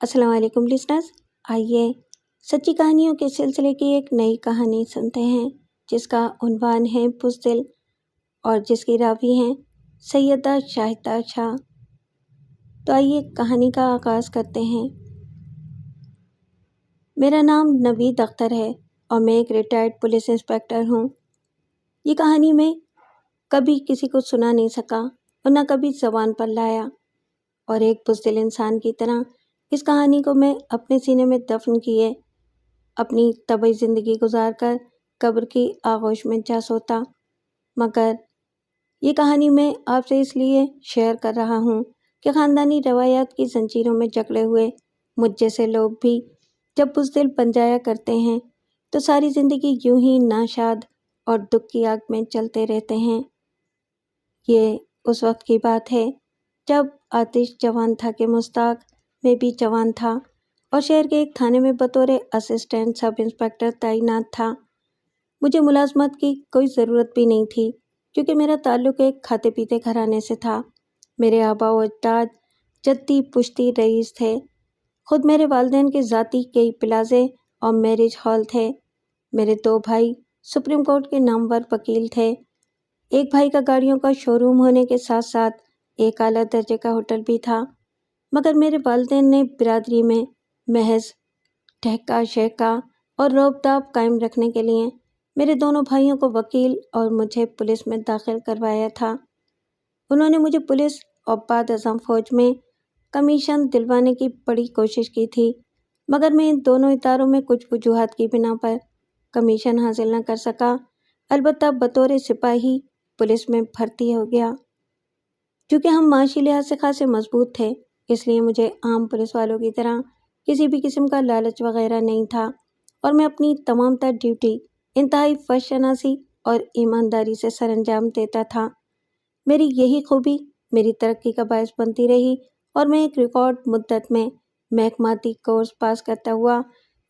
السلام علیکم لسنرز، آئیے سچی کہانیوں کے سلسلے کی ایک نئی کہانی سنتے ہیں جس کا عنوان ہے بزدل اور جس کی راوی ہیں سیدہ شاہدہ شاہ۔ تو آئیے کہانی کا آغاز کرتے ہیں۔ میرا نام نوید اختر ہے اور میں ایک ریٹائرڈ پولیس انسپکٹر ہوں۔ یہ کہانی میں کبھی کسی کو سنا نہیں سکا اور نہ کبھی زبان پر لایا، اور ایک بزدل انسان کی طرح اس کہانی کو میں اپنے سینے میں دفن کیے اپنی طبعی زندگی گزار کر قبر کی آغوش میں جا سوتا۔ مگر یہ کہانی میں آپ سے اس لیے شیئر کر رہا ہوں کہ خاندانی روایات کی زنجیروں میں جکڑے ہوئے مجھ جیسے لوگ بھی جب بزدل بن جایا کرتے ہیں تو ساری زندگی یوں ہی ناشاد اور دکھ کی آگ میں چلتے رہتے ہیں۔ یہ اس وقت کی بات ہے جب آتش جوان تھا کہ مشتاق میں بھی جوان تھا اور شہر کے ایک تھانے میں بطور اسسٹنٹ سب انسپکٹر تعینات تھا۔ مجھے ملازمت کی کوئی ضرورت بھی نہیں تھی کیونکہ میرا تعلق ایک کھاتے پیتے گھرانے سے تھا۔ میرے آبا و اجداد جدی پشتی رئیس تھے۔ خود میرے والدین کے ذاتی کئی پلازے اور میرج ہال تھے۔ میرے دو بھائی سپریم کورٹ کے نامور وکیل تھے۔ ایک بھائی کا گاڑیوں کا شو روم ہونے کے ساتھ ساتھ ایک اعلیٰ درجے کا ہوٹل بھی تھا، مگر میرے والدین نے برادری میں محض ٹھہکا شہکا اور روب داب قائم رکھنے کے لیے میرے دونوں بھائیوں کو وکیل اور مجھے پولیس میں داخل کروایا تھا۔ انہوں نے مجھے پولیس اور بعد ازاں فوج میں کمیشن دلوانے کی بڑی کوشش کی تھی، مگر میں ان دونوں اداروں میں کچھ وجوہات کی بنا پر کمیشن حاصل نہ کر سکا۔ البتہ بطور سپاہی پولیس میں بھرتی ہو گیا۔ چونکہ ہم معاشی لحاظ سے خاصے مضبوط تھے، اس لیے مجھے عام پولیس والوں کی طرح کسی بھی قسم کا لالچ وغیرہ نہیں تھا، اور میں اپنی تمام تر ڈیوٹی انتہائی فرض شناسی اور ایمانداری سے سر انجام دیتا تھا۔ میری یہی خوبی میری ترقی کا باعث بنتی رہی اور میں ایک ریکارڈ مدت میں محکماتی کورس پاس کرتا ہوا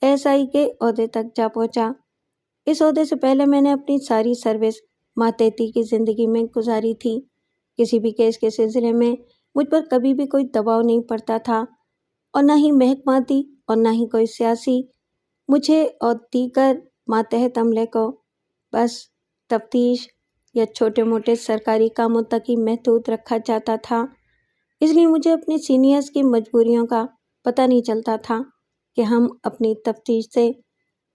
SI کے عہدے تک جا پہنچا۔ اس عہدے سے پہلے میں نے اپنی ساری سروس ماتحتی کی زندگی میں گزاری تھی۔ کسی بھی کیس کے سلسلے میں مجھ پر کبھی بھی کوئی دباؤ نہیں پڑتا تھا، اور نہ ہی محکماتی اور نہ ہی کوئی سیاسی مجھے اور دیگر ماتحت عملے کو بس تفتیش یا چھوٹے موٹے سرکاری کاموں تک ہی محدود رکھا جاتا تھا۔ اس لیے مجھے اپنے سینئرز کی مجبوریوں کا پتہ نہیں چلتا تھا کہ ہم اپنی تفتیش سے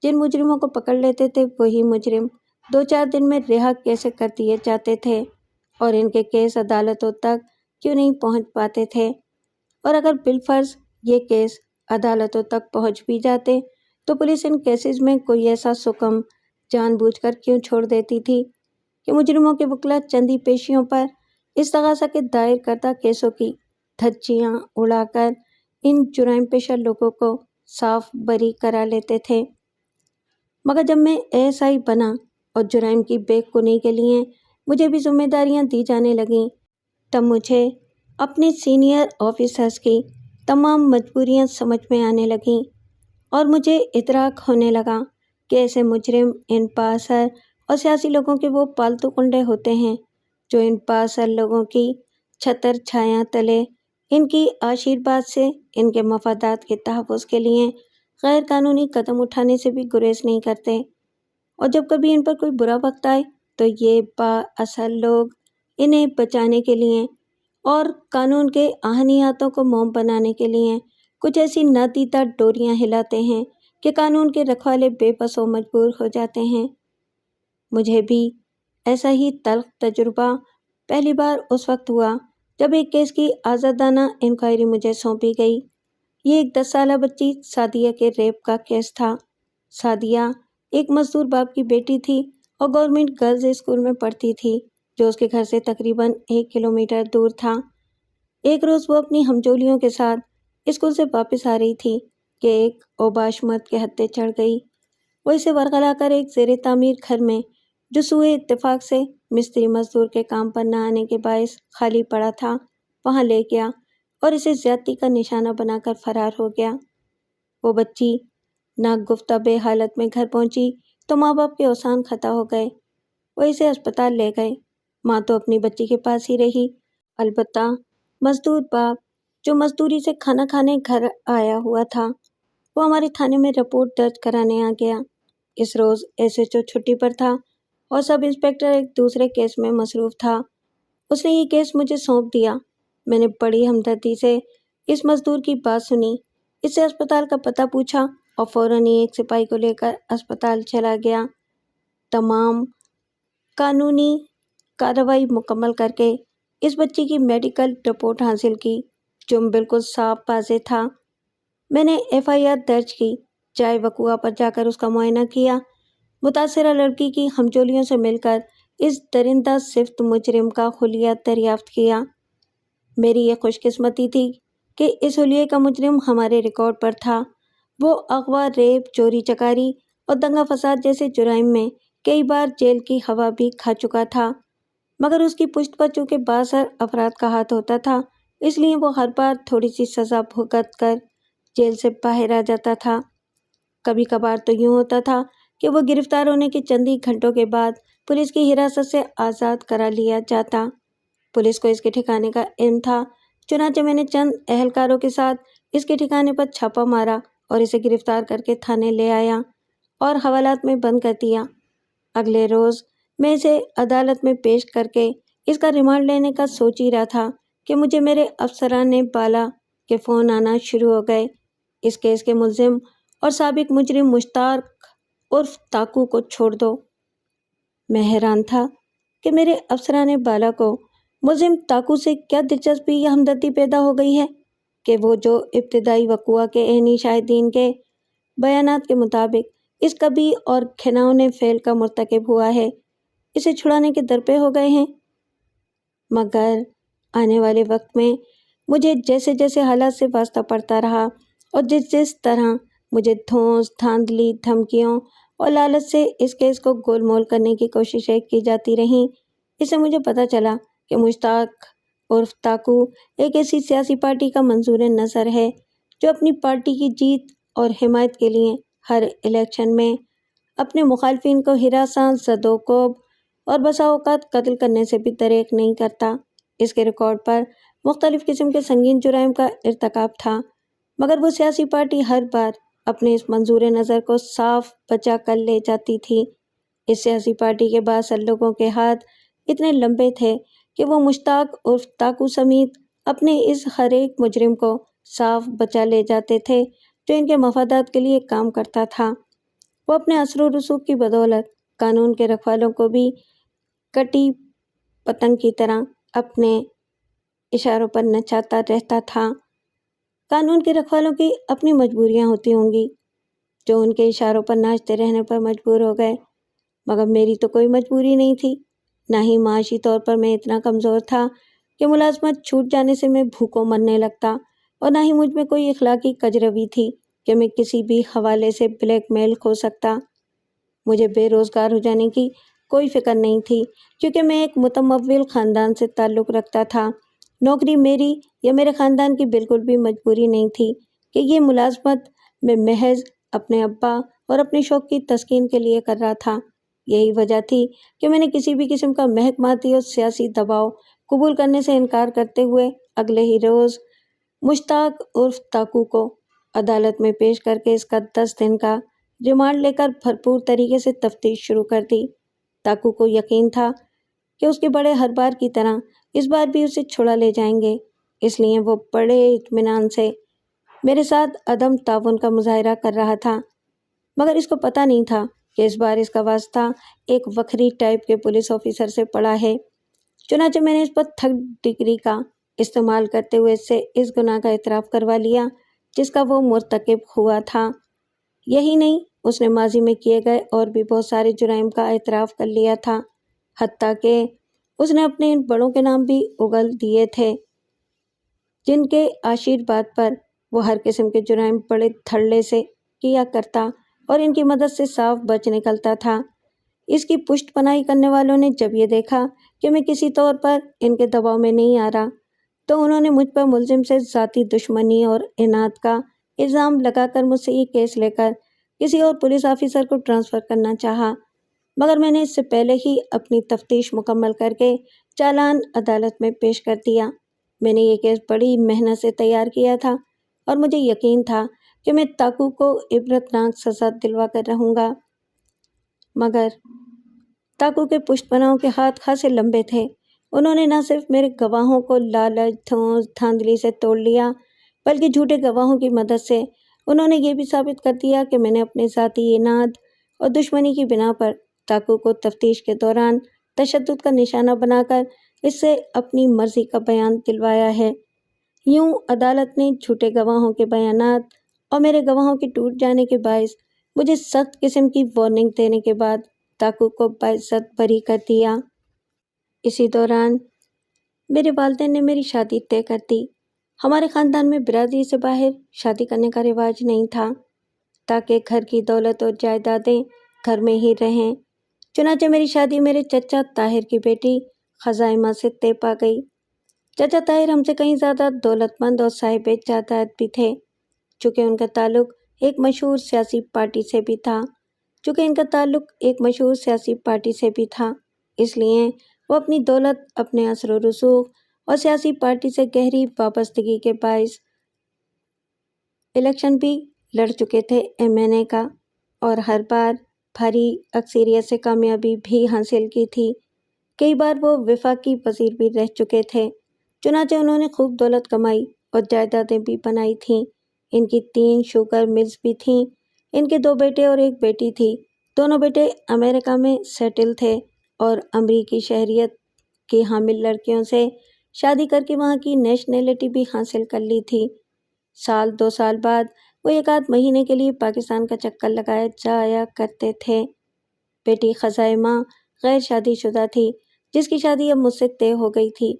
جن مجرموں کو پکڑ لیتے تھے وہی مجرم 2-4 دن میں رہا کیسے کر دیے جاتے تھے، اور ان کے کیس عدالتوں تک کیوں نہیں پہنچ پاتے تھے، اور اگر بالفرض یہ کیس عدالتوں تک پہنچ بھی جاتے تو پولیس ان کیسز میں کوئی ایسا سکم جان بوجھ کر کیوں چھوڑ دیتی تھی کہ مجرموں کے وکلا چندی پیشیوں پر استغاثہ کے دائر کردہ کیسوں کی دھجیاں اڑا کر ان جرائم پیشہ لوگوں کو صاف بری کرا لیتے تھے۔ مگر جب میں SI بنا اور جرائم کی بے کنی کے لیے مجھے بھی ذمہ داریاں دی جانے لگیں، تب مجھے اپنے سینئر آفیسرز کی تمام مجبوریاں سمجھ میں آنے لگیں، اور مجھے ادراک ہونے لگا کہ ایسے مجرم ان بااثر اور سیاسی لوگوں کے وہ پالتو کنڈے ہوتے ہیں جو ان بااثر لوگوں کی چھتر چھایا تلے ان کی آشیرواد سے ان کے مفادات کے تحفظ کے لیے غیر قانونی قدم اٹھانے سے بھی گریز نہیں کرتے، اور جب کبھی ان پر کوئی برا وقت آئے تو یہ بااثر لوگ انہیں بچانے کے لیے اور قانون کے آہنی ہاتھوں کو موم بنانے کے لیے کچھ ایسی نادیدہ ڈوریاں ہلاتے ہیں کہ قانون کے رکھوالے بے بس و مجبور ہو جاتے ہیں۔ مجھے بھی ایسا ہی تلخ تجربہ پہلی بار اس وقت ہوا جب ایک کیس کی آزادانہ انکوائری مجھے سونپی گئی۔ یہ ایک 10 سالہ بچی سعدیہ کے ریپ کا کیس تھا۔ سعدیہ ایک مزدور باپ کی بیٹی تھی اور گورنمنٹ گرلز اسکول میں پڑھتی تھی جو اس کے گھر سے تقریباً 1 کلومیٹر دور تھا۔ ایک روز وہ اپنی ہمجولیوں کے ساتھ اسکول سے واپس آ رہی تھی کہ ایک اوباش مرد کے ہتھے چڑھ گئی۔ وہ اسے ورغلا کر ایک زیر تعمیر گھر میں جو سوئے اتفاق سے مستری مزدور کے کام پر نہ آنے کے باعث خالی پڑا تھا وہاں لے گیا اور اسے زیادتی کا نشانہ بنا کر فرار ہو گیا۔ وہ بچی ناگفتہ بے حالت میں گھر پہنچی تو ماں باپ کے اوسان خطا ہو گئے۔ وہ اسے اسپتال لے گئے۔ ماں تو اپنی بچی کے پاس ہی رہی، البتہ مزدور باپ جو مزدوری سے کھانا کھانے گھر آیا ہوا تھا، وہ ہمارے تھانے میں رپورٹ درج کرانے آ گیا۔ اس روز SHO چھٹی پر تھا اور سب انسپکٹر ایک دوسرے کیس میں مصروف تھا۔ اس نے یہ کیس مجھے سونپ دیا۔ میں نے بڑی ہمدردی سے اس مزدور کی بات سنی، اس سے اسپتال کا پتہ پوچھا اور فوراً ہی ایک سپاہی کو لے کر اسپتال چلا گیا۔ تمام قانونی کارروائی مکمل کر کے اس بچی کی میڈیکل رپورٹ حاصل کی، جو بالکل صاف واضح تھا۔ میں نے FIR درج کی، جائے وقوع پر جا کر اس کا معائنہ کیا، متاثرہ لڑکی کی ہمجولیوں سے مل کر اس درندہ صفت مجرم کا حلیہ دریافت کیا۔ میری یہ خوش قسمتی تھی کہ اس حلیے کا مجرم ہمارے ریکارڈ پر تھا۔ وہ اغوا، ریپ، چوری چکاری اور دنگا فساد جیسے جرائم میں کئی بار جیل کی ہوا بھی کھا چکا تھا، مگر اس کی پشت پر چونکہ بااثر افراد کا ہاتھ ہوتا تھا، اس لیے وہ ہر بار تھوڑی سی سزا بھگت کر جیل سے باہر آ جاتا تھا۔ کبھی کبھار تو یوں ہوتا تھا کہ وہ گرفتار ہونے کے چند ہی گھنٹوں کے بعد پولیس کی حراست سے آزاد کرا لیا جاتا۔ پولیس کو اس کے ٹھکانے کا علم تھا، چنانچہ میں نے چند اہلکاروں کے ساتھ اس کے ٹھکانے پر چھاپا مارا اور اسے گرفتار کر کے تھانے لے آیا اور حوالات میں بند کر دیا۔ اگلے روز میں اسے عدالت میں پیش کر کے اس کا ریمانڈ لینے کا سوچ ہی رہا تھا کہ مجھے میرے افسران بالا کے فون آنا شروع ہو گئے۔ اس کیس کے ملزم اور سابق مجرم مشتاق عرف تاکو کو چھوڑ دو۔ میں حیران تھا کہ میرے افسران بالا کو ملزم تاکو سے کیا دلچسپی یا ہمدردی پیدا ہو گئی ہے کہ وہ جو ابتدائی وقوع کے عینی شاہدین کے بیانات کے مطابق اس کبھی اور گھناؤنے فعل کا مرتکب ہوا ہے، اسے چھڑانے کے درپے ہو گئے ہیں۔ مگر آنے والے وقت میں مجھے جیسے جیسے حالات سے واسطہ پڑتا رہا اور جس طرح مجھے دھونس، دھاندلی، دھمکیوں اور لالچ سے اس کیس کو گول مول کرنے کی کوششیں کی جاتی رہیں، اس سے مجھے پتہ چلا کہ مشتاق عرف تاکو ایک ایسی سیاسی پارٹی کا منظور نظر ہے جو اپنی پارٹی کی جیت اور حمایت کے لیے ہر الیکشن میں اپنے مخالفین کو ہراساں، زد و کوب اور بسا اوقات قتل کرنے سے بھی دریغ نہیں کرتا۔ اس کے ریکارڈ پر مختلف قسم کے سنگین جرائم کا ارتکاب تھا، مگر وہ سیاسی پارٹی ہر بار اپنے اس منظور نظر کو صاف بچا کر لے جاتی تھی۔ اس سیاسی پارٹی کے بااثر لوگوں کے ہاتھ اتنے لمبے تھے کہ وہ مشتاق عرف تاکو سمیت اپنے اس ہر ایک مجرم کو صاف بچا لے جاتے تھے جو ان کے مفادات کے لیے کام کرتا تھا۔ وہ اپنے اثر و رسوخ کی بدولت قانون کے رکھوالوں کو بھی کٹی پتنگ کی طرح اپنے اشاروں پر نچاتا رہتا تھا۔ قانون کے رکھوالوں کی اپنی مجبوریاں ہوتی ہوں گی جو ان کے اشاروں پر ناچتے رہنے پر مجبور ہو گئے، مگر میری تو کوئی مجبوری نہیں تھی۔ نہ ہی معاشی طور پر میں اتنا کمزور تھا کہ ملازمت چھوٹ جانے سے میں بھوکوں مرنے لگتا، اور نہ ہی مجھ میں کوئی اخلاقی کجروی تھی کہ میں کسی بھی حوالے سے بلیک میل کھو سکتا۔ مجھے بے روزگار ہو جانے کی کوئی فکر نہیں تھی کیونکہ میں ایک متمول خاندان سے تعلق رکھتا تھا۔ نوکری میری یا میرے خاندان کی بالکل بھی مجبوری نہیں تھی کہ یہ ملازمت میں محض اپنے ابا اور اپنے شوق کی تسکین کے لیے کر رہا تھا۔ یہی وجہ تھی کہ میں نے کسی بھی قسم کا محکماتی اور سیاسی دباؤ قبول کرنے سے انکار کرتے ہوئے اگلے ہی روز مشتاق عرف تاکو کو عدالت میں پیش کر کے اس کا 10 دن کا ریمانڈ لے کر بھرپور طریقے سے تفتیش شروع کر دی۔ تاکو کو یقین تھا کہ اس کے بڑے ہر بار کی طرح اس بار بھی اسے چھڑا لے جائیں گے، اس لیے وہ بڑے اطمینان سے میرے ساتھ عدم تعاون کا مظاہرہ کر رہا تھا، مگر اس کو پتہ نہیں تھا کہ اس بار اس کا واسطہ ایک وکھری ٹائپ کے پولیس آفیسر سے پڑا ہے۔ چنانچہ میں نے اس پر تھرڈ ڈگری کا استعمال کرتے ہوئے اس سے اس گناہ کا اعتراف کروا لیا جس کا وہ مرتکب ہوا تھا۔ یہی نہیں، اس نے ماضی میں کیے گئے اور بھی بہت سارے جرائم کا اعتراف کر لیا تھا، حتیٰ کہ اس نے اپنے ان بڑوں کے نام بھی اگل دیے تھے جن کے آشیرواد پر وہ ہر قسم کے جرائم بڑے دھڑلے سے کیا کرتا اور ان کی مدد سے صاف بچ نکلتا تھا۔ اس کی پشت پناہی کرنے والوں نے جب یہ دیکھا کہ میں کسی طور پر ان کے دباؤ میں نہیں آ رہا تو انہوں نے مجھ پر ملزم سے ذاتی دشمنی اور عناد کا الزام لگا کر مجھ سے یہ کیس لے کر کسی اور پولیس آفیسر کو ٹرانسفر کرنا چاہا، مگر میں نے اس سے پہلے ہی اپنی تفتیش مکمل کر کے چالان عدالت میں پیش کر دیا۔ میں نے یہ کیس بڑی محنت سے تیار کیا تھا اور مجھے یقین تھا کہ میں تاکو کو عبرتناک سزا دلوا کر رہوں گا، مگر تاکو کے پشت پناہوں کے ہاتھ خاصے لمبے تھے۔ انہوں نے نہ صرف میرے گواہوں کو لالچ دھاندلی سے توڑ لیا، بلکہ جھوٹے گواہوں کی مدد سے انہوں نے یہ بھی ثابت کر دیا کہ میں نے اپنے ذاتی اناد اور دشمنی کی بنا پر تاکو کو تفتیش کے دوران تشدد کا نشانہ بنا کر اس سے اپنی مرضی کا بیان دلوایا ہے۔ یوں عدالت نے جھوٹے گواہوں کے بیانات اور میرے گواہوں کے ٹوٹ جانے کے باعث مجھے سخت قسم کی وارننگ دینے کے بعد تاکو کو باعزت بری کر دیا۔ اسی دوران میرے والدین نے میری شادی طے کر دی۔ ہمارے خاندان میں برادری سے باہر شادی کرنے کا رواج نہیں تھا، تاکہ گھر کی دولت اور جائیدادیں گھر میں ہی رہیں۔ چنانچہ میری شادی میرے چچا طاہر کی بیٹی خزائمہ سے طے پا گئی۔ چچا طاہر ہم سے کہیں زیادہ دولت مند اور صاحب جائیداد بھی تھے، چونکہ ان کا تعلق ایک مشہور سیاسی پارٹی سے بھی تھا، اس لیے وہ اپنی دولت، اپنے اثر و رسوخ اور سیاسی پارٹی سے گہری وابستگی کے باعث الیکشن بھی لڑ چکے تھے MNA کا، اور ہر بار بھاری اکثریت سے کامیابی بھی حاصل کی تھی۔ کئی بار وہ وفاقی وزیر بھی رہ چکے تھے۔ چنانچہ انہوں نے خوب دولت کمائی اور جائیدادیں بھی بنائی تھیں۔ ان کی 3 شوگر ملز بھی تھیں۔ ان کے 2 بیٹے اور ایک بیٹی تھی۔ دونوں بیٹے امریکہ میں سیٹل تھے اور امریکی شہریت کی حامل لڑکیوں سے شادی کر کے وہاں کی نیشنلٹی بھی حاصل کر لی تھی۔ 2 سال بعد وہ 1 مہینے کے لیے پاکستان کا چکر لگایا جایا کرتے تھے۔ بیٹی خزائمہ غیر شادی شدہ تھی، جس کی شادی اب مجھ سے طے ہو گئی تھی۔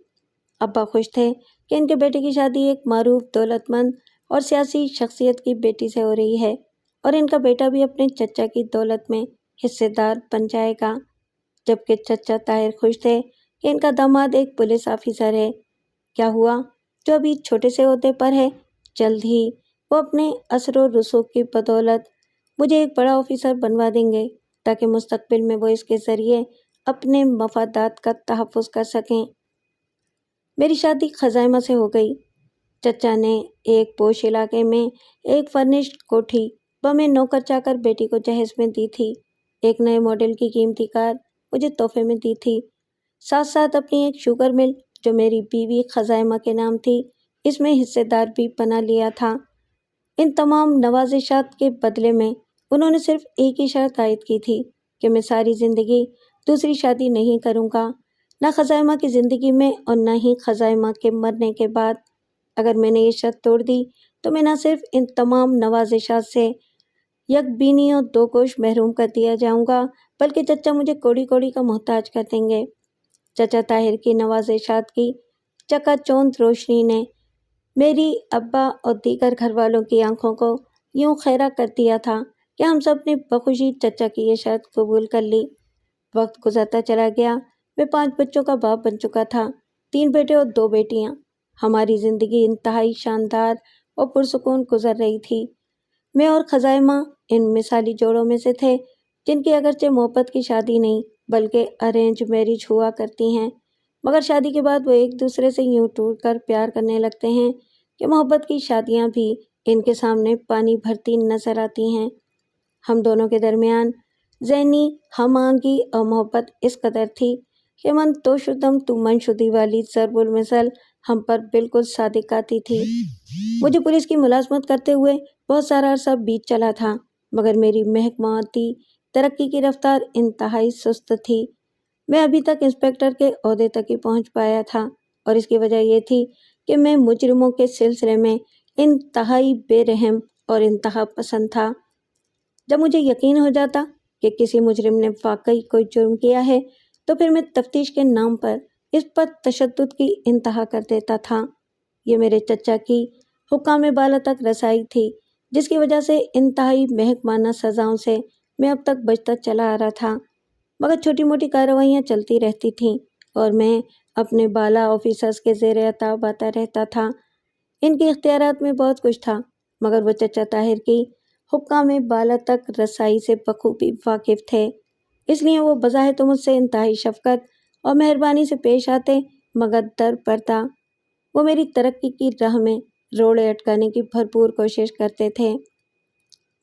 ابا خوش تھے کہ ان کے بیٹے کی شادی ایک معروف دولت مند اور سیاسی شخصیت کی بیٹی سے ہو رہی ہے، اور ان کا بیٹا بھی اپنے چچا کی دولت میں حصے دار بن جائے گا، جبکہ چچا طاہر خوش تھے کہ ان کا داماد ایک پولیس آفیسر ہے۔ کیا ہوا؟ جو ابھی چھوٹے سے عہدے پر ہے، جلد ہی وہ اپنے اثر و رسوخ کی بدولت مجھے ایک بڑا آفیسر بنوا دیں گے، تاکہ مستقبل میں وہ اس کے ذریعے اپنے مفادات کا تحفظ کر سکیں۔ میری شادی خزائمہ سے ہو گئی۔ چچا نے ایک پوش علاقے میں ایک فرنشڈ کوٹھی بمیں نوکر چاکر بیٹی کو جہیز میں دی تھی۔ ایک نئے ماڈل کی قیمتی کار مجھے تحفے میں دی تھی، ساتھ ساتھ اپنی ایک شوگر مل جو میری بیوی خزائمہ کے نام تھی، اس میں حصے دار بھی بنا لیا تھا۔ ان تمام نوازشات کے بدلے میں انہوں نے صرف ایک ہی شرط عائد کی تھی کہ میں ساری زندگی دوسری شادی نہیں کروں گا، نہ خزائمہ کی زندگی میں اور نہ ہی خزائمہ کے مرنے کے بعد۔ اگر میں نے یہ شرط توڑ دی تو میں نہ صرف ان تمام نوازشات سے یک بینی اور 2 گوش محروم کر دیا جاؤں گا، بلکہ چچا مجھے کوڑی کوڑی کا محتاج کر دیں گے۔ چچا طاہر کی نوازشات کی چکا چوند روشنی نے میری ابا اور دیگر گھر والوں کی آنکھوں کو یوں خیرہ کر دیا تھا کہ ہم سب نے بخوشی چچا کی یہ شرط قبول کر لی۔ وقت گزرتا چلا گیا، میں 5 بچوں کا باپ بن چکا تھا، 3 بیٹے اور 2 بیٹیاں۔ ہماری زندگی انتہائی شاندار اور پرسکون گزر رہی تھی۔ میں اور خزائمہ ان مثالی جوڑوں میں سے تھے جن کی اگرچہ محبت کی شادی نہیں بلکہ ارینج میرج ہوا کرتی ہیں، مگر شادی کے بعد وہ ایک دوسرے سے یوں ٹوٹ کر پیار کرنے لگتے ہیں کہ محبت کی شادیاں بھی ان کے سامنے پانی بھرتی نظر آتی ہیں۔ ہم دونوں کے درمیان ذہنی ہم آہنگی اور محبت اس قدر تھی کہ من تو شدم تو من شدی والی ضرب المثل ہم پر بالکل صادق آتی تھی۔ مجھے پولیس کی ملازمت کرتے ہوئے بہت سارا عرصہ بیت چلا تھا، مگر میری محکماتی ترقی کی رفتار انتہائی سست تھی۔ میں ابھی تک انسپکٹر کے عہدے تک ہی پہنچ پایا تھا، اور اس کی وجہ یہ تھی کہ میں مجرموں کے سلسلے میں انتہائی بے رحم اور انتہا پسند تھا۔ جب مجھے یقین ہو جاتا کہ کسی مجرم نے واقعی کوئی جرم کیا ہے تو پھر میں تفتیش کے نام پر اس پر تشدد کی انتہا کر دیتا تھا۔ یہ میرے چچا کی حکام بالا تک رسائی تھی، جس کی وجہ سے انتہائی محکمانہ سزاؤں سے میں اب تک بچتا چلا آ رہا تھا، مگر چھوٹی موٹی کارروائیاں چلتی رہتی تھیں اور میں اپنے بالا آفیسرز کے زیر عتاب آتا رہتا تھا۔ ان کے اختیارات میں بہت کچھ تھا، مگر وہ چچا طاہر کی حکام بالا تک رسائی سے بخوبی واقف تھے، اس لیے وہ بظاہر تو مجھ سے انتہائی شفقت اور مہربانی سے پیش آتے، مگر در پردہ وہ میری ترقی کی راہ میں روڑے اٹکانے کی بھرپور کوشش کرتے تھے۔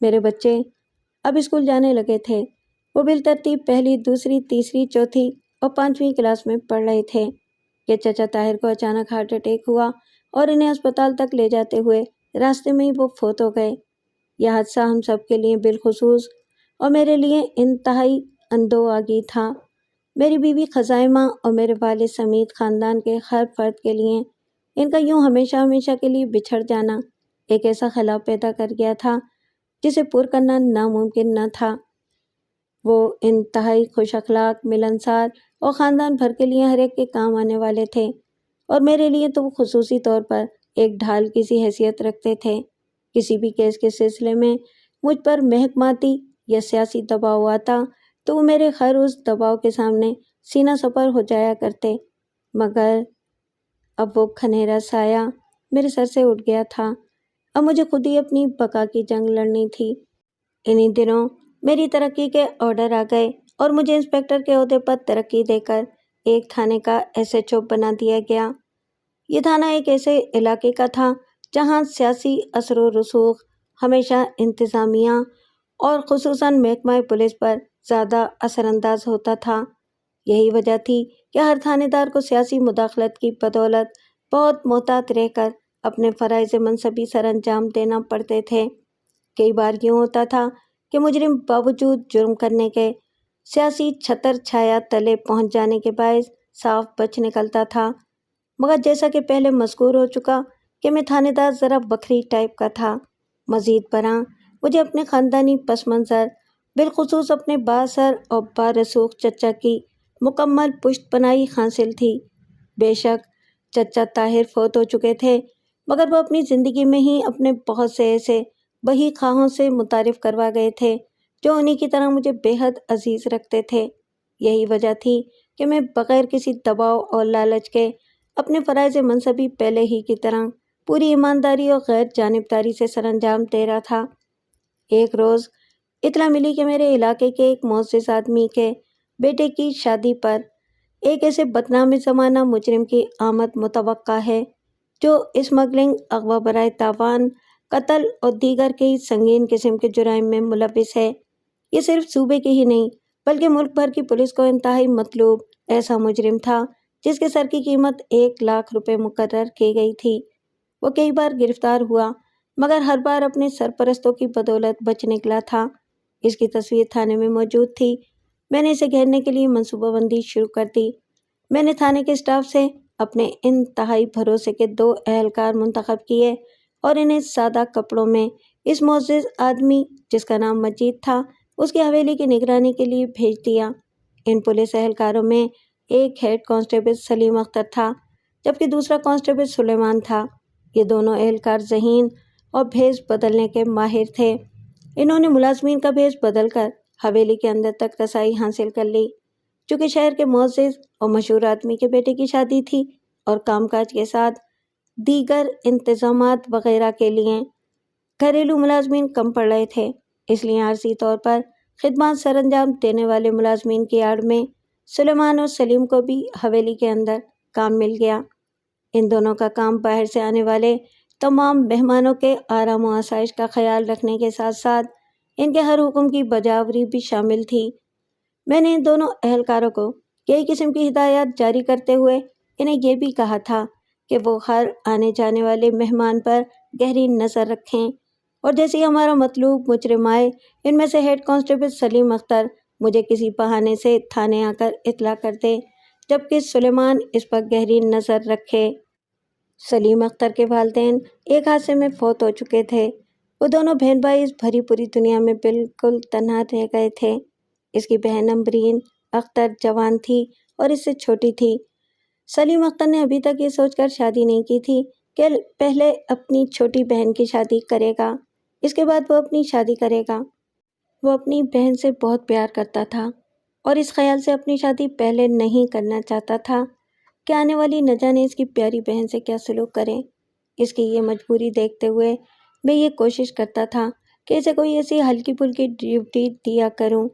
میرے بچے اب اسکول جانے لگے تھے۔ وہ بالترتیب پہلی، دوسری، تیسری، چوتھی اور 5ویں کلاس میں پڑھ رہے تھے کہ چچا طاہر کو اچانک ہارٹ اٹیک ہوا اور انہیں اسپتال تک لے جاتے ہوئے راستے میں ہی وہ فوت ہو گئے۔ یہ حادثہ ہم سب کے لیے بالخصوص اور میرے لیے انتہائی اندوہگی تھا۔ میری بیوی خزائمہ اور میرے والد سمیت خاندان کے ہر فرد کے لیے ان کا یوں ہمیشہ ہمیشہ کے لیے بچھڑ جانا ایک ایسا خلا پیدا کر گیا تھا جسے پُر کرنا ناممکن نہ تھا۔ وہ انتہائی خوش اخلاق، ملنسار اور خاندان بھر کے لیے ہر ایک کے کام آنے والے تھے، اور میرے لیے تو وہ خصوصی طور پر ایک ڈھال کی سی حیثیت رکھتے تھے۔ کسی بھی کیس کے سلسلے میں مجھ پر محکماتی یا سیاسی دباؤ آتا تو وہ میرے ہر اس دباؤ کے سامنے سینہ سپر ہو جایا کرتے، مگر اب وہ کھنیرا سایہ میرے سر سے اٹھ گیا تھا۔ اب مجھے خود ہی اپنی بقا کی جنگ لڑنی تھی۔ انہی دنوں میری ترقی کے آرڈر آ گئے اور مجھے انسپکٹر کے عہدے پر ترقی دے کر ایک تھانے کا ایس ایچ او بنا دیا گیا۔ یہ تھانہ ایک ایسے علاقے کا تھا جہاں سیاسی اثر و رسوخ ہمیشہ انتظامیہ اور خصوصاً محکمہ پولیس پر زیادہ اثر انداز ہوتا تھا۔ یہی وجہ تھی کہ ہر تھانے دار کو سیاسی مداخلت کی بدولت بہت محتاط رہ کر اپنے فرائض منصبی سر انجام دینا پڑتے تھے۔ کئی بار یوں ہوتا تھا کہ مجرم باوجود جرم کرنے کے سیاسی چھتر چھایا تلے پہنچ جانے کے باعث صاف بچ نکلتا تھا، مگر جیسا کہ پہلے مذکور ہو چکا کہ میں تھانے دار ذرا بکھری ٹائپ کا تھا۔ مزید برآں مجھے اپنے خاندانی پس منظر، بالخصوص اپنے بااثر اور بارسوخ چچا کی مکمل پشت پناہی حاصل تھی۔ بے شک چچا طاہر فوت ہو چکے تھے، مگر وہ اپنی زندگی میں ہی اپنے بہت سے ایسے بہی خواہوں سے متعارف کروا گئے تھے جو انہی کی طرح مجھے بے حد عزیز رکھتے تھے۔ یہی وجہ تھی کہ میں بغیر کسی دباؤ اور لالچ کے اپنے فرائض منصبی پہلے ہی کی طرح پوری ایمانداری اور غیر جانبداری سے سر انجام دے رہا تھا۔ ایک روز اطلاع ملی کہ میرے علاقے کے ایک معزز آدمی کے بیٹے کی شادی پر ایک ایسے بدنام زمانہ مجرم کی آمد متوقع ہے جو اسمگلنگ، اغوا برائے تاوان، قتل اور دیگر کئی سنگین قسم کے جرائم میں ملوث ہے۔ یہ صرف صوبے کی ہی نہیں بلکہ ملک بھر کی پولیس کو انتہائی مطلوب ایسا مجرم تھا جس کے سر کی قیمت 1,00,000 روپے مقرر کی گئی تھی۔ وہ کئی بار گرفتار ہوا مگر ہر بار اپنے سرپرستوں کی بدولت بچ نکلا تھا۔ اس کی تصویر تھانے میں موجود تھی۔ میں نے اسے گھیرنے کے لیے منصوبہ بندی شروع کر دی۔ میں نے تھانے کے اسٹاف سے اپنے انتہائی بھروسے کے 2 اہلکار منتخب کیے اور انہیں سادہ کپڑوں میں اس معزز آدمی جس کا نام مجید تھا اس کی حویلی کی نگرانی کے لیے بھیج دیا۔ ان پولیس اہلکاروں میں ایک ہیڈ کانسٹیبل سلیم اختر تھا جبکہ دوسرا کانسٹیبل سلیمان تھا۔ یہ دونوں اہلکار ذہین اور بھیس بدلنے کے ماہر تھے۔ انہوں نے ملازمین کا بھیس بدل کر حویلی کے اندر تک رسائی حاصل کر لی۔ چونکہ شہر کے معزز اور مشہور آدمی کے بیٹے کی شادی تھی اور کام کاج کے ساتھ دیگر انتظامات وغیرہ کے لیے گھریلو ملازمین کم پڑ رہے تھے، اس لیے عارضی طور پر خدمات سر انجام دینے والے ملازمین کی آڑ میں سلیمان اور سلیم کو بھی حویلی کے اندر کام مل گیا۔ ان دونوں کا کام باہر سے آنے والے تمام مہمانوں کے آرام و آسائش کا خیال رکھنے کے ساتھ ساتھ ان کے ہر حکم کی بجاوری بھی شامل تھی۔ میں نے ان دونوں اہلکاروں کو یہی قسم کی ہدایات جاری کرتے ہوئے انہیں یہ بھی کہا تھا کہ وہ ہر آنے جانے والے مہمان پر گہری نظر رکھیں، اور جیسے ہی ہمارا مطلوب مجرم آئے ان میں سے ہیڈ کانسٹیبل سلیم اختر مجھے کسی بہانے سے تھانے آ کر اطلاع کر دے جبکہ سلیمان اس پر گہری نظر رکھے۔ سلیم اختر کے والدین ایک حادثے میں فوت ہو چکے تھے۔ وہ دونوں بہن بھائی اس بھری پوری دنیا میں بالکل تنہا رہ گئے تھے۔ اس کی بہن امبرین اختر جوان تھی اور اس سے چھوٹی تھی۔ سلیم اختر نے ابھی تک یہ سوچ کر شادی نہیں کی تھی کہ پہلے اپنی چھوٹی بہن کی شادی کرے گا، اس کے بعد وہ اپنی شادی کرے گا۔ وہ اپنی بہن سے بہت پیار کرتا تھا اور اس خیال سے اپنی شادی پہلے نہیں کرنا چاہتا تھا کہ آنے والی نہ جانے اس کی پیاری بہن سے کیا سلوک کرے۔ اس کی یہ مجبوری دیکھتے ہوئے میں یہ کوشش کرتا تھا کہ اسے کوئی ایسی ہلکی پھلکی ڈیوٹی دیا کروں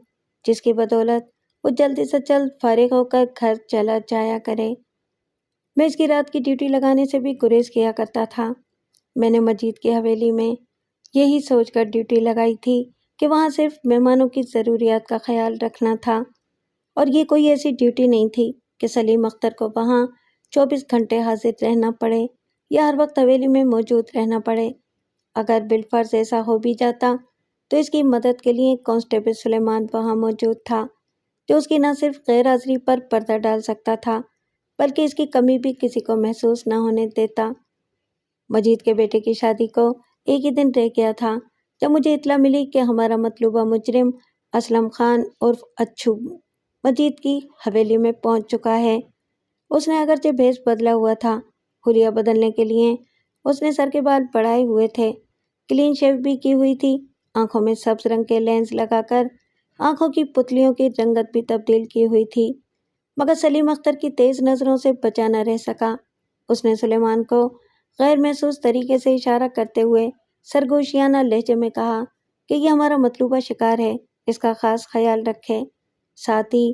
جس کی بدولت وہ جلدی سے جلد فارغ ہو کر گھر چلا جایا کرے۔ میں اس کی رات کی ڈیوٹی لگانے سے بھی گریز کیا کرتا تھا۔ میں نے مجید کی حویلی میں یہی سوچ کر ڈیوٹی لگائی تھی کہ وہاں صرف مہمانوں کی ضروریات کا خیال رکھنا تھا، اور یہ کوئی ایسی ڈیوٹی نہیں تھی کہ سلیم اختر کو وہاں 24 گھنٹے حاضر رہنا پڑے یا ہر وقت حویلی میں موجود رہنا پڑے۔ اگر بالفرض ایسا ہو بھی جاتا تو اس کی مدد کے لیے کانسٹیبل سلیمان وہاں موجود تھا، جو اس کی نہ صرف غیر حاضری پر پردہ ڈال سکتا تھا بلکہ اس کی کمی بھی کسی کو محسوس نہ ہونے دیتا۔ مجید کے بیٹے کی شادی کو ایک ہی دن رہ گیا تھا جب مجھے اطلاع ملی کہ ہمارا مطلوبہ مجرم اسلم خان عرف اچھو مجید کی حویلی میں پہنچ چکا ہے۔ اس نے اگرچہ بھیس بدلا ہوا تھا، حلیہ بدلنے کے لیے اس نے سر کے بال بڑھائے ہوئے تھے، کلین شیو بھی کی ہوئی تھی، آنکھوں میں سبز رنگ کے لینس لگا کر آنکھوں کی پتلیوں کی رنگت بھی تبدیل کی ہوئی تھی، مگر سلیم اختر کی تیز نظروں سے بچا نہ رہ سکا۔ اس نے سلیمان کو غیر محسوس طریقے سے اشارہ کرتے ہوئے سرگوشیانہ لہجے میں کہا کہ یہ ہمارا مطلوبہ شکار ہے، اس کا خاص خیال رکھے۔ ساتھ ہی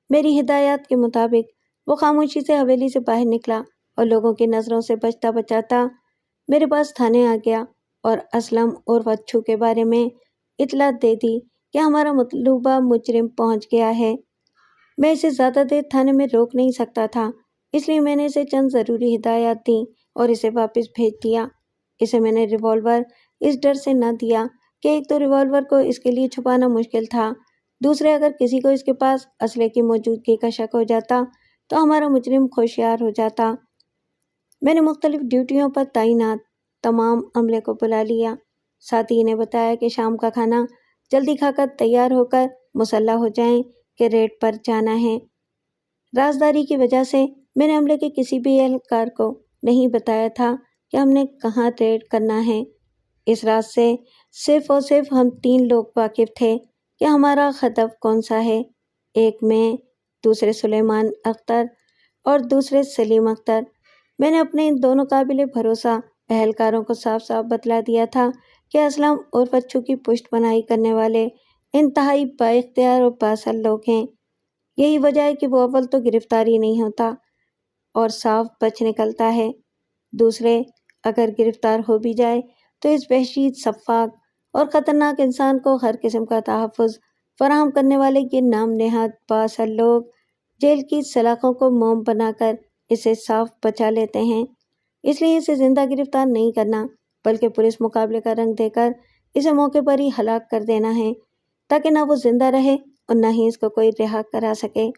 میری ہدایات کے مطابق وہ خاموشی سے حویلی سے باہر نکلا اور لوگوں کی نظروں سے بچتا بچاتا میرے پاس تھانے آ گیا اور اسلم عرف اچھو کے بارے میں اطلاع دے دی کہ ہمارا مطلوبہ مجرم پہنچ گیا ہے۔ میں اسے زیادہ دیر تھانے میں روک نہیں سکتا تھا، اس لیے میں نے اسے چند ضروری ہدایات دیں اور اسے واپس بھیج دیا۔ اسے میں نے ریوالور اس ڈر سے نہ دیا کہ ایک تو ریوالور کو اس کے لیے چھپانا مشکل تھا، دوسرے اگر کسی کو اس کے پاس اسلحے کی موجودگی کا شک ہو جاتا تو ہمارا مجرم ہوشیار ہو جاتا۔ میں نے مختلف ڈیوٹیوں پر تعینات تمام عملے کو بلا لیا، ساتھ ہی انہیں بتایا کہ شام کا کھانا جلدی کھا کر تیار ہو کر مسلح ہو جائیں کہ ریڈ پر جانا ہے۔ رازداری کی وجہ سے میں نے عملے کے کسی بھی اہلکار کو نہیں بتایا تھا کہ ہم نے کہاں ریڈ کرنا ہے۔ اس راز سے صرف اور صرف ہم 3 لوگ واقف تھے کہ ہمارا ہدف کون سا ہے، ایک میں، دوسرے سلیمان اختر اور دوسرے سلیم اختر۔ میں نے اپنے ان دونوں قابل بھروسہ اہلکاروں کو صاف صاف بتلا دیا تھا کہ اسلم عرف اچھو کی پشت پناہی کرنے والے انتہائی با اختیار اور بااثر لوگ ہیں۔ یہی وجہ ہے کہ وہ اول تو گرفتار ہی نہیں ہوتا اور صاف بچ نکلتا ہے، دوسرے اگر گرفتار ہو بھی جائے تو اس وحشی، سفاک اور خطرناک انسان کو ہر قسم کا تحفظ فراہم کرنے والے یہ نام نہاد بااثر لوگ جیل کی سلاخوں کو موم بنا کر اسے صاف بچا لیتے ہیں۔ اس لیے اسے زندہ گرفتار نہیں کرنا بلکہ پولیس مقابلے کا رنگ دے کر اسے موقع پر ہی ہلاک کر دینا ہے، تاکہ نہ وہ زندہ رہے اور نہ ہی اس کو کوئی رہا کرا سکے۔